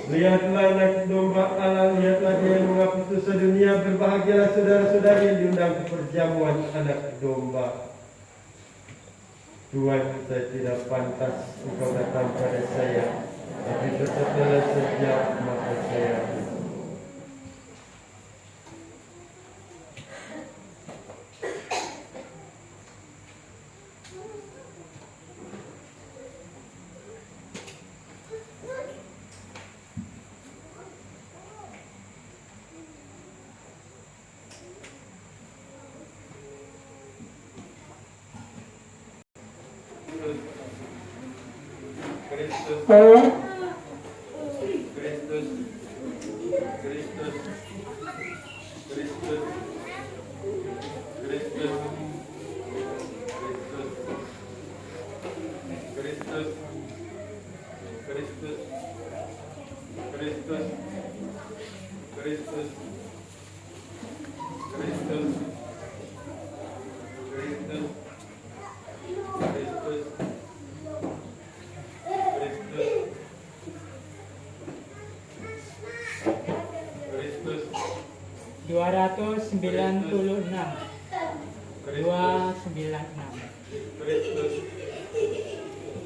Lihatlah anak domba Allah, lihatlah Dia yang menghapus dosa dunia. Berbahagialah saudara-saudari yang diundang ke perjamuan anak domba. Tuhan, saya tidak pantas Engkau datang pada saya, tapi tetaplah saja maka saya. Kristus, Kristus, Kristus, Kristus, Kristus, Kristus, Kristus, Kristus, 296. Kristus,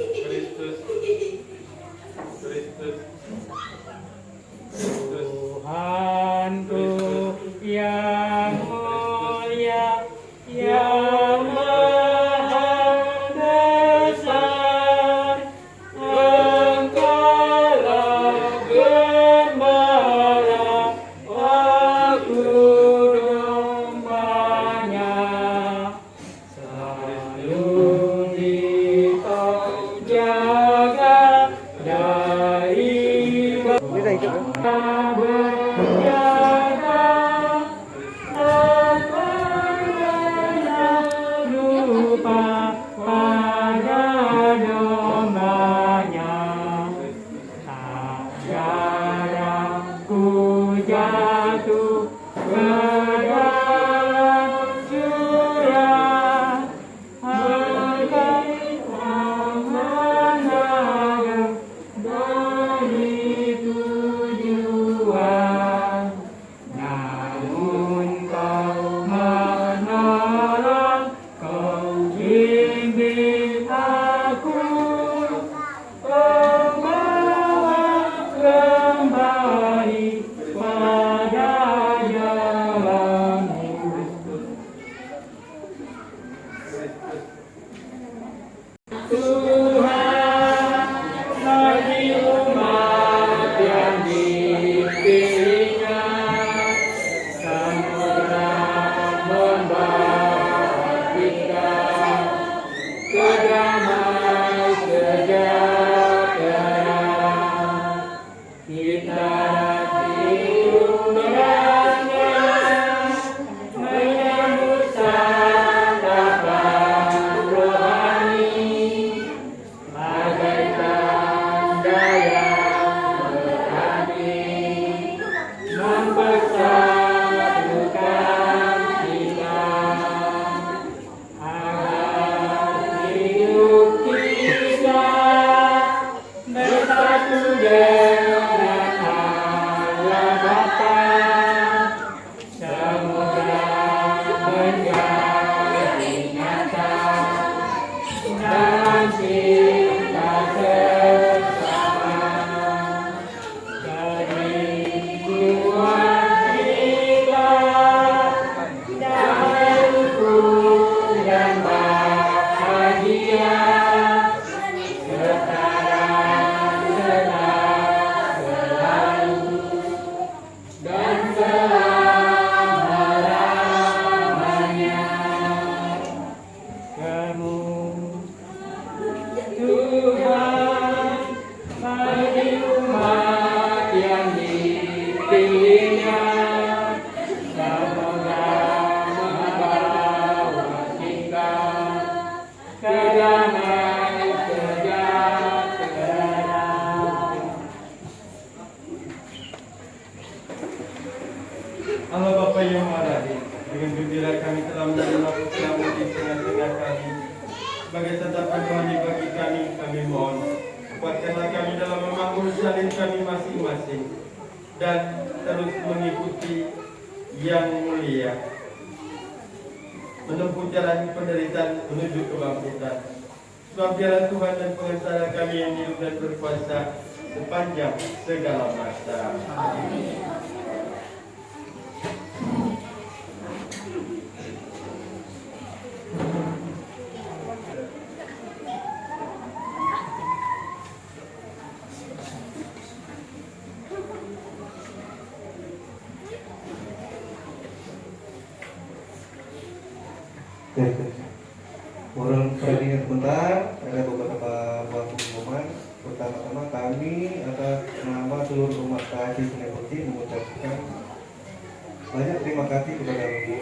Kristus, Kristus, Tuhanku yang mulia, yang maha besar, Engkaulah gembala, aku dombanya, selalu dikau jaga dari berjaga, lupa pada dombanya, tak jarang ku jatuh ke dalam jurang, Engkau menaga dari tujuan, namun kau menolong, kau bimbing aku, membawa kembali pada jalanmu. Tuhan bagi umat yang dipilihnya, samudra membawa kita ke damai sejahtera. Kita diundangnya menyambut santapan rohani, bagaikan daya berhati, mempersatukan kita, agar hidup kita bersatu dengan Allah Bapa. Semoga menjadi nyata dalam cinta sesama, dari Tuhan kita damai rukun dan bahagia, sekarang selalu dan selama-lamanya. Kamu Tuhan bagi umat yang dipilihnya, semoga membawa kita ke damai sejahtera. Allah Bapa yang Maha, dengan gembira kami telah menerima putramu di tengah-tengah kami. Sebagai santapan rohani bagi kami mohon, kuatkanlah kami dalam memanggul salin kami masing-masing, dan terus mengikuti yang mulia, menempuh jalan penderitaan menuju kebangkitan. Sebab dialah Tuhan dan pengasas kami yang hidup dan berkuasa sepanjang segala masa. Amin. Mohon perhatian sebentar, ada beberapa buah pengumuman. Pertama-tama kami atas nama seluruh umat KHC Sungai Putih mengucapkan banyak terima kasih kepada Ibu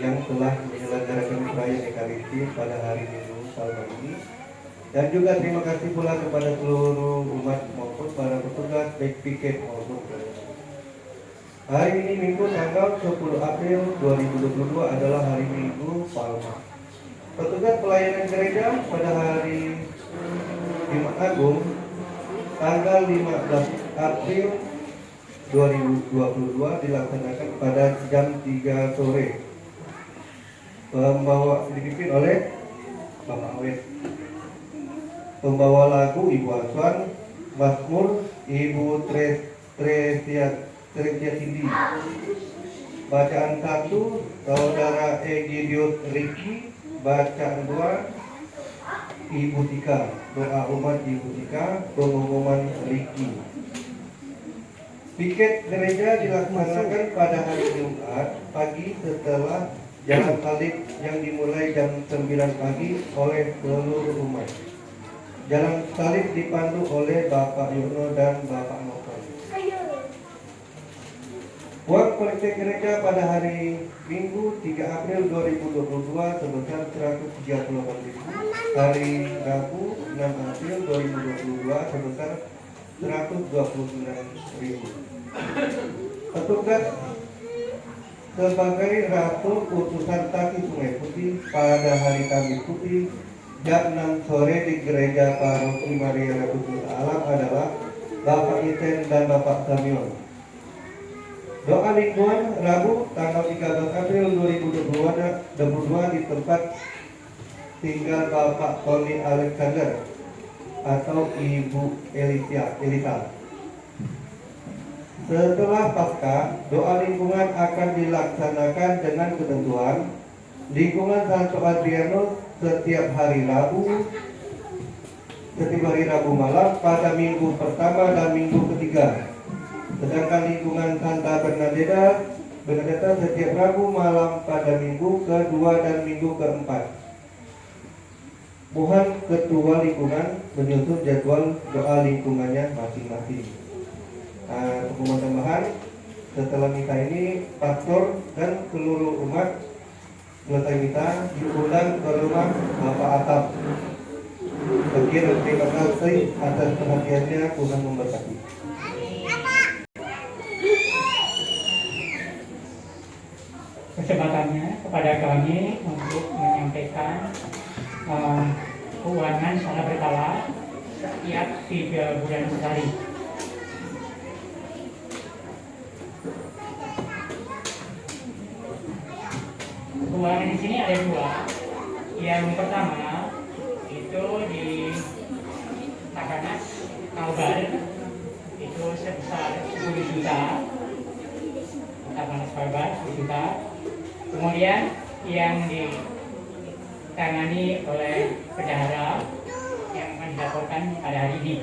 yang telah menyelenggarakan perayaan Ekaristi pada hari Minggu Palma ini, dan juga terima kasih pula kepada seluruh umat maupun para petugas baik piket maupun hari ini Minggu tanggal 10 April 2022 adalah hari Minggu Palma. Petugas pelayanan gereja pada hari Jumat Agung tanggal 15 April 2022 dilaksanakan pada jam 3 sore. Dipimpin oleh Bapak Awet. Pembawa lagu Ibu Aswan, Mazmur Ibu Tresia Cindy. Bacaan 1 Saudara Egidius Riki. Bacaan 2 Ibu Tika. Doa umat Ibu Tika, pengumuman Riki. Piket gereja dilaksanakan pada hari Jumat pagi setelah jalan salib yang dimulai jam 9 pagi oleh seluruh umat. Jalan salib dipandu oleh Bapak Yurno dan Bapak Novel. Uang kolektif gereja pada hari Minggu 3 April 2022 sebesar 138.000. Hari Rabu 6 April 2022 sebesar 129.000. Petugas sebagai Ratu Utusan Taki Sungai Putih pada hari Kamis Putih jam 6 sore di Gereja Paroki Maria Reputus Alam adalah Bapak Iten dan Bapak Samion. Doa lingkungan Rabu tanggal 13 April 2022 di tempat tinggal Bapak Tony Alexander atau Ibu Elita. Setelah Paskah, doa lingkungan akan dilaksanakan dengan ketentuan lingkungan Santo Adriano setiap hari Rabu malam pada minggu pertama dan minggu ketiga. Sedangkan lingkungan Santa Bernadetta setiap Rabu malam pada minggu kedua dan minggu keempat. Mohon ketua lingkungan menyusun jadwal doa lingkungannya masing-masing. Pengumuman tambahan, setelah misa ini pastor dan seluruh umat selesai misa diundang ke rumah Bapak Atap. Sekian, terima kasih atas perhatiannya. Tuhan memberkati. Kesempatannya kepada kami untuk menyampaikan keuangan secara berkala setiap 3 bulan sekali. Keuangan di sini ada 2. Yang pertama itu di Takanas Kalbar itu sebesar 10 juta. Takanas Kalbar 10 juta. Kemudian yang ditangani oleh bendahara yang akan dilaporkan pada hari ini.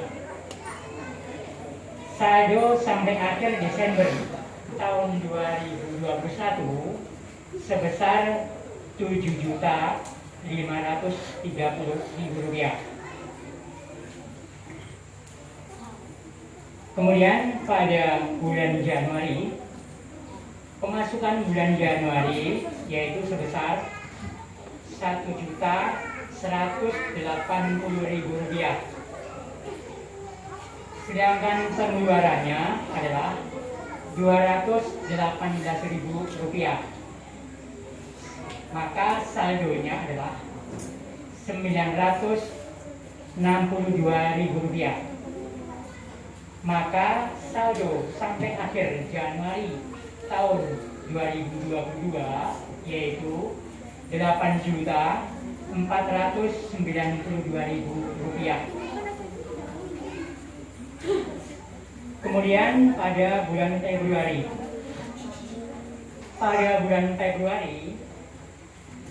Saldo sampai akhir Desember tahun 2021 sebesar Rp7.530.000. Kemudian pada bulan Januari, pemasukan bulan Januari yaitu sebesar Rp1.180.000. Sedangkan pengeluarannya adalah Rp218.000. Maka saldonya adalah Rp962.000. Maka saldo sampai akhir Januari tahun 2022 yaitu Rp8.492.000. Kemudian pada bulan Februari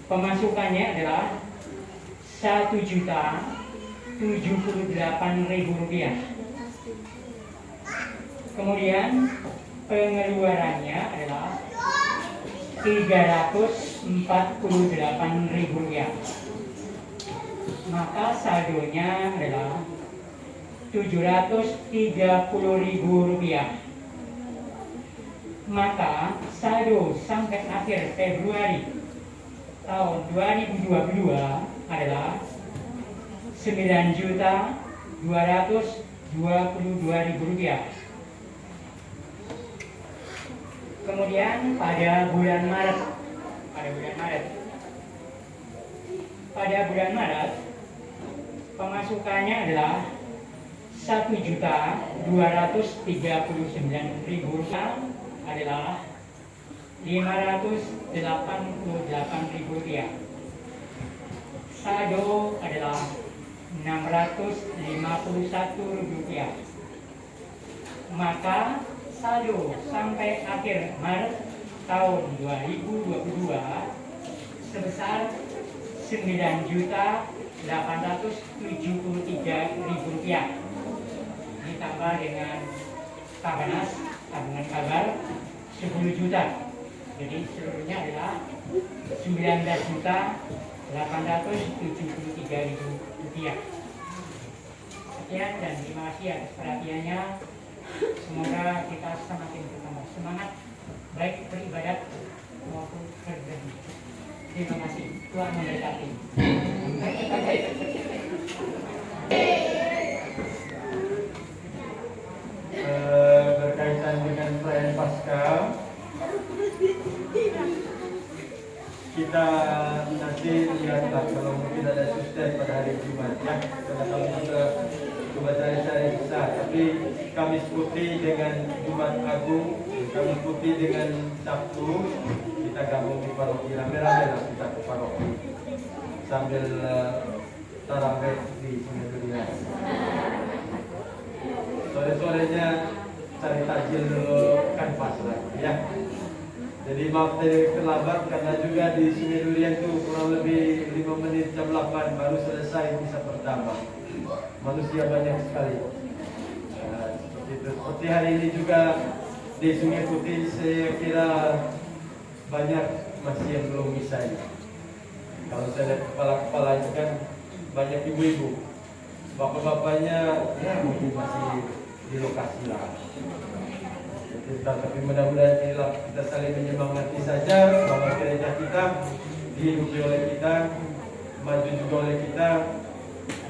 pemasukannya adalah Rp1.078.000. Kemudian pengeluarannya adalah Rp348.000. Maka saldonya adalah Rp730.000. Maka saldo sampai akhir Februari tahun 2022 adalah Rp9.222.000. Kemudian pada bulan Maret pemasukannya adalah 1.239.000 adalah Rp588.000. Saldo adalah Rp651. Maka saldo sampai akhir Maret tahun 2022 sebesar Rp9.873.000 ditambah dengan Tabanas tabungan kabar 10 juta. Jadi seluruhnya adalah Rp19.873.000. Sekian dan terima kasih atas perhatiannya. Semoga kita semakin bertambah semangat baik beribadat maupun berbagi. Terima kasih. Tuhan memberkati. Berkaitan dengan perayaan Paskah, kita nanti lihatlah kalau mungkin ada suster pada hari Jumat ya, karena kami juga kebacaran besar, tapi Kamis Putih dengan Jumat Agung, Kamis Putih dengan Sabtu kita gabung di paroki, rame-rame lah kita ke paroki sambil tarawih di Sungai. Sore-sorenya cari takjil dulu kan pas lah ya. Jadi maaf dari terlambat karena juga di Sungai Durian itu kurang lebih 5 menit jam 8 baru selesai misa pertama. Manusia banyak sekali. Seperti itu. Seperti hari ini juga di Sungai Putih saya kira banyak masih yang belum misa ini. Kalau saya lihat kepala-kepala itu kan banyak ibu-ibu. Bapak-bapaknya ya mungkin masih di lokasi lah. Tapi mudah-mudahan inilah kita saling menyemangati saja bahwa gereja kita dihidupi oleh kita, maju juga oleh kita,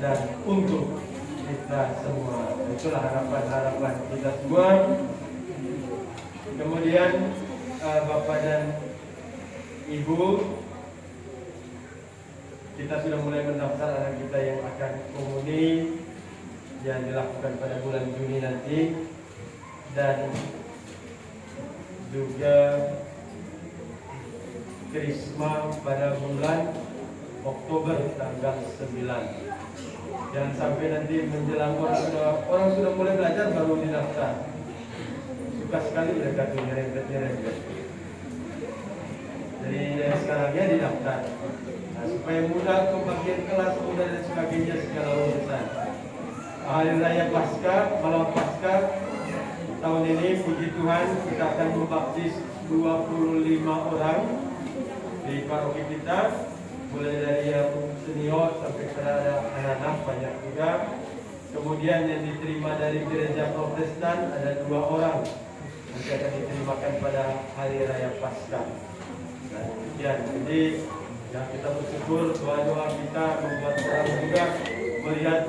dan untuk kita semua. Itulah harapan-harapan kita semua. Kemudian Bapak dan Ibu, kita sudah mulai mendaftar anak kita yang akan komuni yang dilakukan pada bulan Juni nanti, dan juga Krisma pada bulan Oktober tanggal 9. Jangan sampai nanti menjelang orang sudah mulai belajar baru didaftar. Suka sekali mereka tuh nyerempet. Jadi sekarangnya didaftar. Nah, supaya mudah pembagian kelas, mudah dan sebagainya segala urusan. Hari Raya Paskah, malam Paskah tahun ini puji Tuhan kita akan membaptis 25 orang di paroki kita, mulai dari yang senior sampai kepada anak-anak banyak juga. Kemudian yang diterima dari gereja Protestan ada 2 orang nanti akan diterimakan pada hari Raya Paskah. Nah, jadi ya kita bersyukur, doa-doa kita membuat orang juga melihat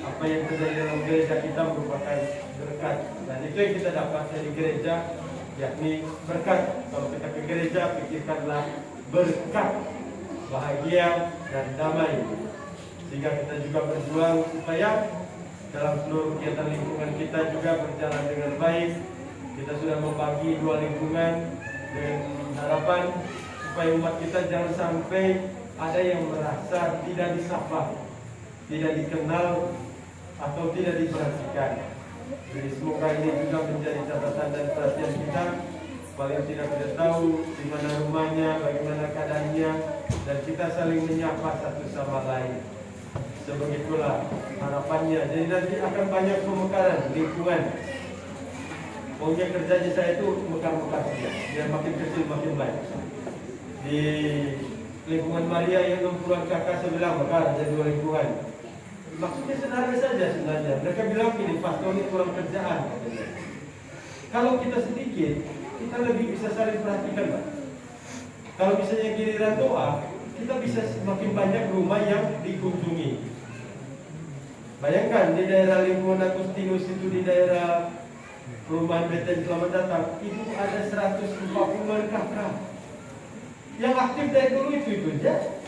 apa yang terjadi dalam gereja kita merupakan berkat, dan itu yang kita dapat dari gereja, yakni berkat. Kalau kita ke gereja, pikirkanlah berkat, bahagia dan damai, sehingga kita juga berjuang supaya dalam seluruh kegiatan lingkungan kita juga berjalan dengan baik. Kita sudah membagi 2 lingkungan dengan harapan supaya umat kita jangan sampai ada yang merasa tidak disapa, tidak dikenal, atau tidak diperhatikan. Jadi semoga ini juga menjadi catatan dan perhatian kita. Paling tidak kita tahu di mana rumahnya, bagaimana keadaannya, dan kita saling menyapa satu sama lain. Sebegitulah harapannya. Jadi nanti akan banyak pemekaran lingkungan. Pokoknya kerjanya saya itu mekar-mekar saja, biar makin kecil makin baik. Di lingkungan Maria yang 60-an kakak saya bilang mekar ada 2 lingkungan. Maksudnya sederhana saja sebenarnya. Mereka bilang gini, pastor ini kurang kerjaan. Kalau kita sedikit, kita lebih bisa saling perhatikan, Pak. Kalau misalnya giliran doa, kita bisa semakin banyak rumah yang dikunjungi. Bayangkan di daerah lingkungan Agustinus itu, di daerah perumahan Beten Selamat Datang, itu ada 140-an kakak. Yang aktif dari dulu itu aja.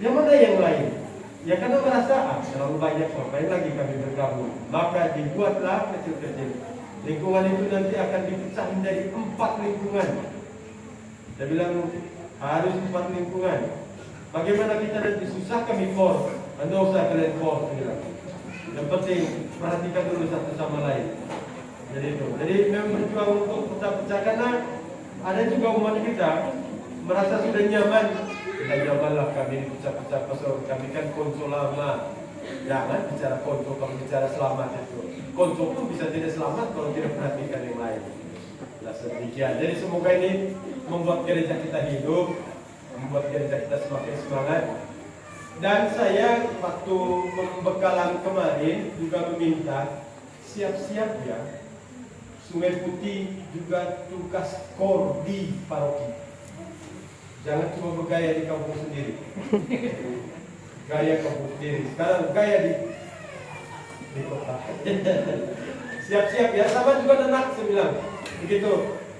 Yang mana yang lain? Ya karena merasa terlalu banyak ngapain lagi kami bergabung. Maka dibuatlah kecil-kecil. Lingkungan itu nanti akan dipecah menjadi 4 lingkungan. Saya bilang harus 4 lingkungan. Bagaimana kita nanti susah kami force, anda usah kalian force bilang. Yang penting perhatikan dulu satu sama lain. Jadi itu. Jadi memang berjuang untuk pecah-pecah karena ada juga umat kita merasa sudah nyaman. Sudah nyamanlah kami pecah-pecah pasal kami kan konco lama. Jangan bicara konco, kalau bicara selamat itu. Konco pun bisa tidak selamat kalau tidak perhatikan yang lain. Nah, sedemikian. Jadi semoga ini membuat gereja kita hidup, membuat gereja kita semakin semangat. Dan saya waktu pembekalan kemarin juga meminta siap-siap ya, Sungai Putih juga tugas kor di paroki. Jangan cuma bergaya di kampung sendiri. Gaya kampung sendiri. Sekarang gaya di kota. Siap-siap ya, sama juga Nenak saya bilang. Begitu,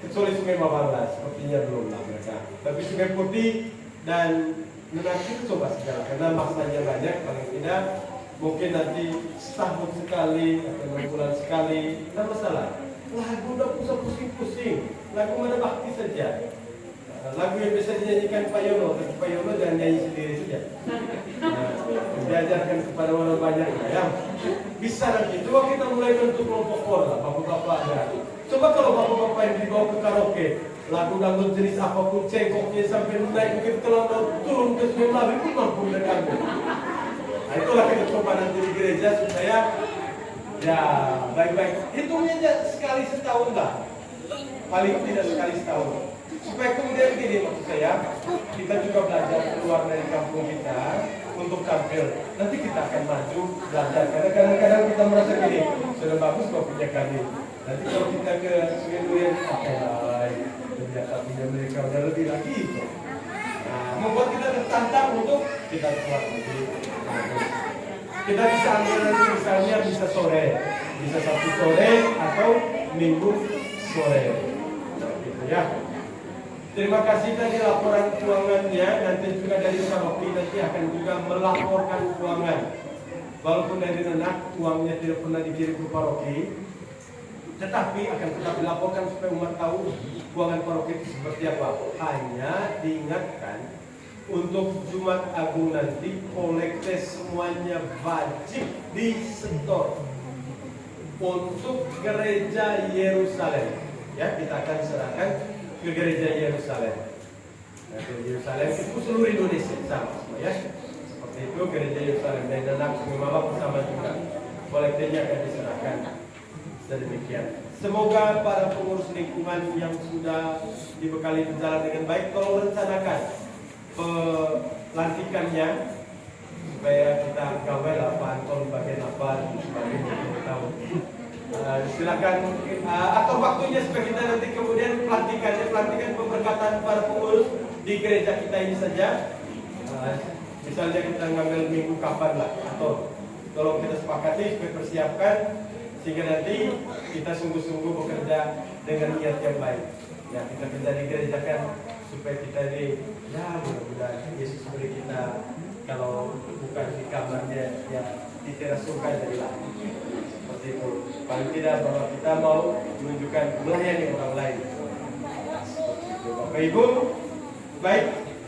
kecuali Sungai Mawala, sepertinya belum lah mereka. Tapi Sungai Putih dan Nenak itu coba segala, karena masanya banyak, paling tidak mungkin nanti setahun sekali atau 6 bulan sekali, tidak masalah. Lagu udah usah pusing-pusing, lagu mana bakti saja. Lagu yang bisa dinyanyikan Pak Yono, tapi Pak Yono jangan nyanyi sendiri saja. Diajarkan kepada orang banyak ya. Bisa nanti, coba kita mulai bentuk kelompok kor lah, bapak-bapak ya. Coba kalau bapak-bapak yang dibawa ke karaoke, lagu dangdut jenis apapun, cengkoknya sampai naik bukit Kelautan, turun ke Sungai Melawi pun mampu mendengarnya. Nah itulah kita coba nanti di gereja supaya ya baik-baik. Hitungnya aja sekali setahun lah, paling tidak sekali setahun. Supaya kemudian gini maksud saya, kita juga belajar keluar dari kampung kita untuk tampil. Nanti kita akan maju belajar. Karena kadang-kadang kita merasa gini, sudah bagus kok punya kami. Nanti kalau kita ke Sungai Durian, ternyata punya mereka udah lebih lagi. Nah, membuat kita tertantang untuk kita keluar negeri. Kita bisa ambil nanti misalnya bisa sore, bisa Sabtu sore atau Minggu sore. Nah, gitu ya. Terima kasih tadi laporan keuangannya. Nanti juga dari paroki nanti akan juga melaporkan keuangan. Walaupun dari Nenak uangnya tidak pernah dikirim ke paroki, tetapi akan tetap dilaporkan supaya umat tahu keuangan paroki itu seperti apa. Hanya diingatkan untuk Jumat Agung nanti kolekte semuanya wajib disetor untuk gereja Yerusalem. Ya, kita akan serahkan ke gereja Yerusalem. Nah, Yerusalem itu seluruh Indonesia sama semua ya. Seperti itu gereja Yerusalem dan Nenak Sungai Mawar bersama juga. Kolektenya akan diserahkan. Demikian. Semoga para pengurus lingkungan yang sudah dibekali berjalan dengan baik, tolong rencanakan pelantikannya supaya kita gawe lah Pak Anton bagian apa sebagainya kita tahu. Silakan atur waktunya supaya kita nanti kemudian pelantikan pemberkatan para pengurus di gereja kita ini saja. Misalnya kita ngambil minggu kapan lah, atau tolong kita sepakati supaya persiapkan sehingga nanti kita sungguh-sungguh bekerja dengan niat yang baik. Ya, kita kerja di gereja kan supaya kita ini ya mudah-mudahan Yesus beri kita, kalau bukan di kamarnya ya di teras surga jadilah. Seperti itu. Paling tidak bahwa kita mau menunjukkan melayani orang lain. Seperti itu. Bapak Ibu, baik,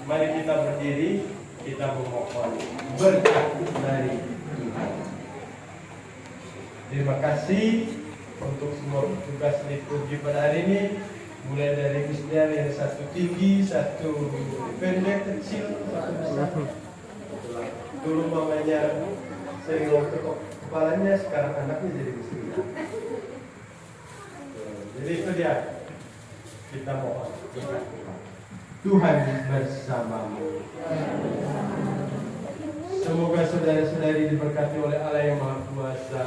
mari kita berdiri, kita memohon berkat dari Tuhan. Terima kasih untuk semua tugas liturgi pada hari ini, mulai dari misal yang satu tinggi, satu pendek, kecil, satu besar. Dulu mamanya sering ngomong kepalanya, sekarang anaknya jadi muslim. Jadi itu dia, kita mohon Tuhan bersamamu. Semoga saudara-saudari diberkati oleh Allah yang Maha Kuasa,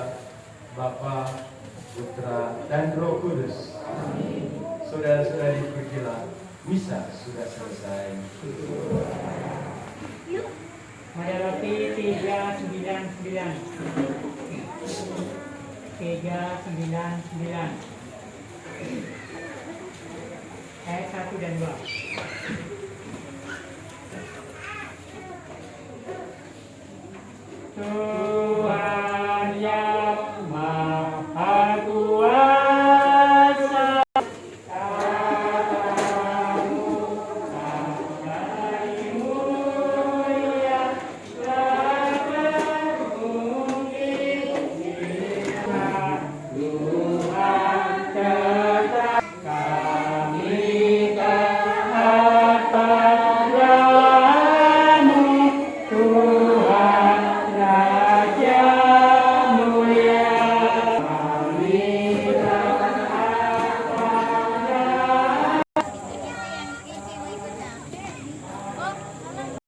Bapa, Putra, dan Roh Kudus. Saudara-saudari pergilah, misa sudah selesai. Madalati 399. 399. Ayat 1 dan 2. ke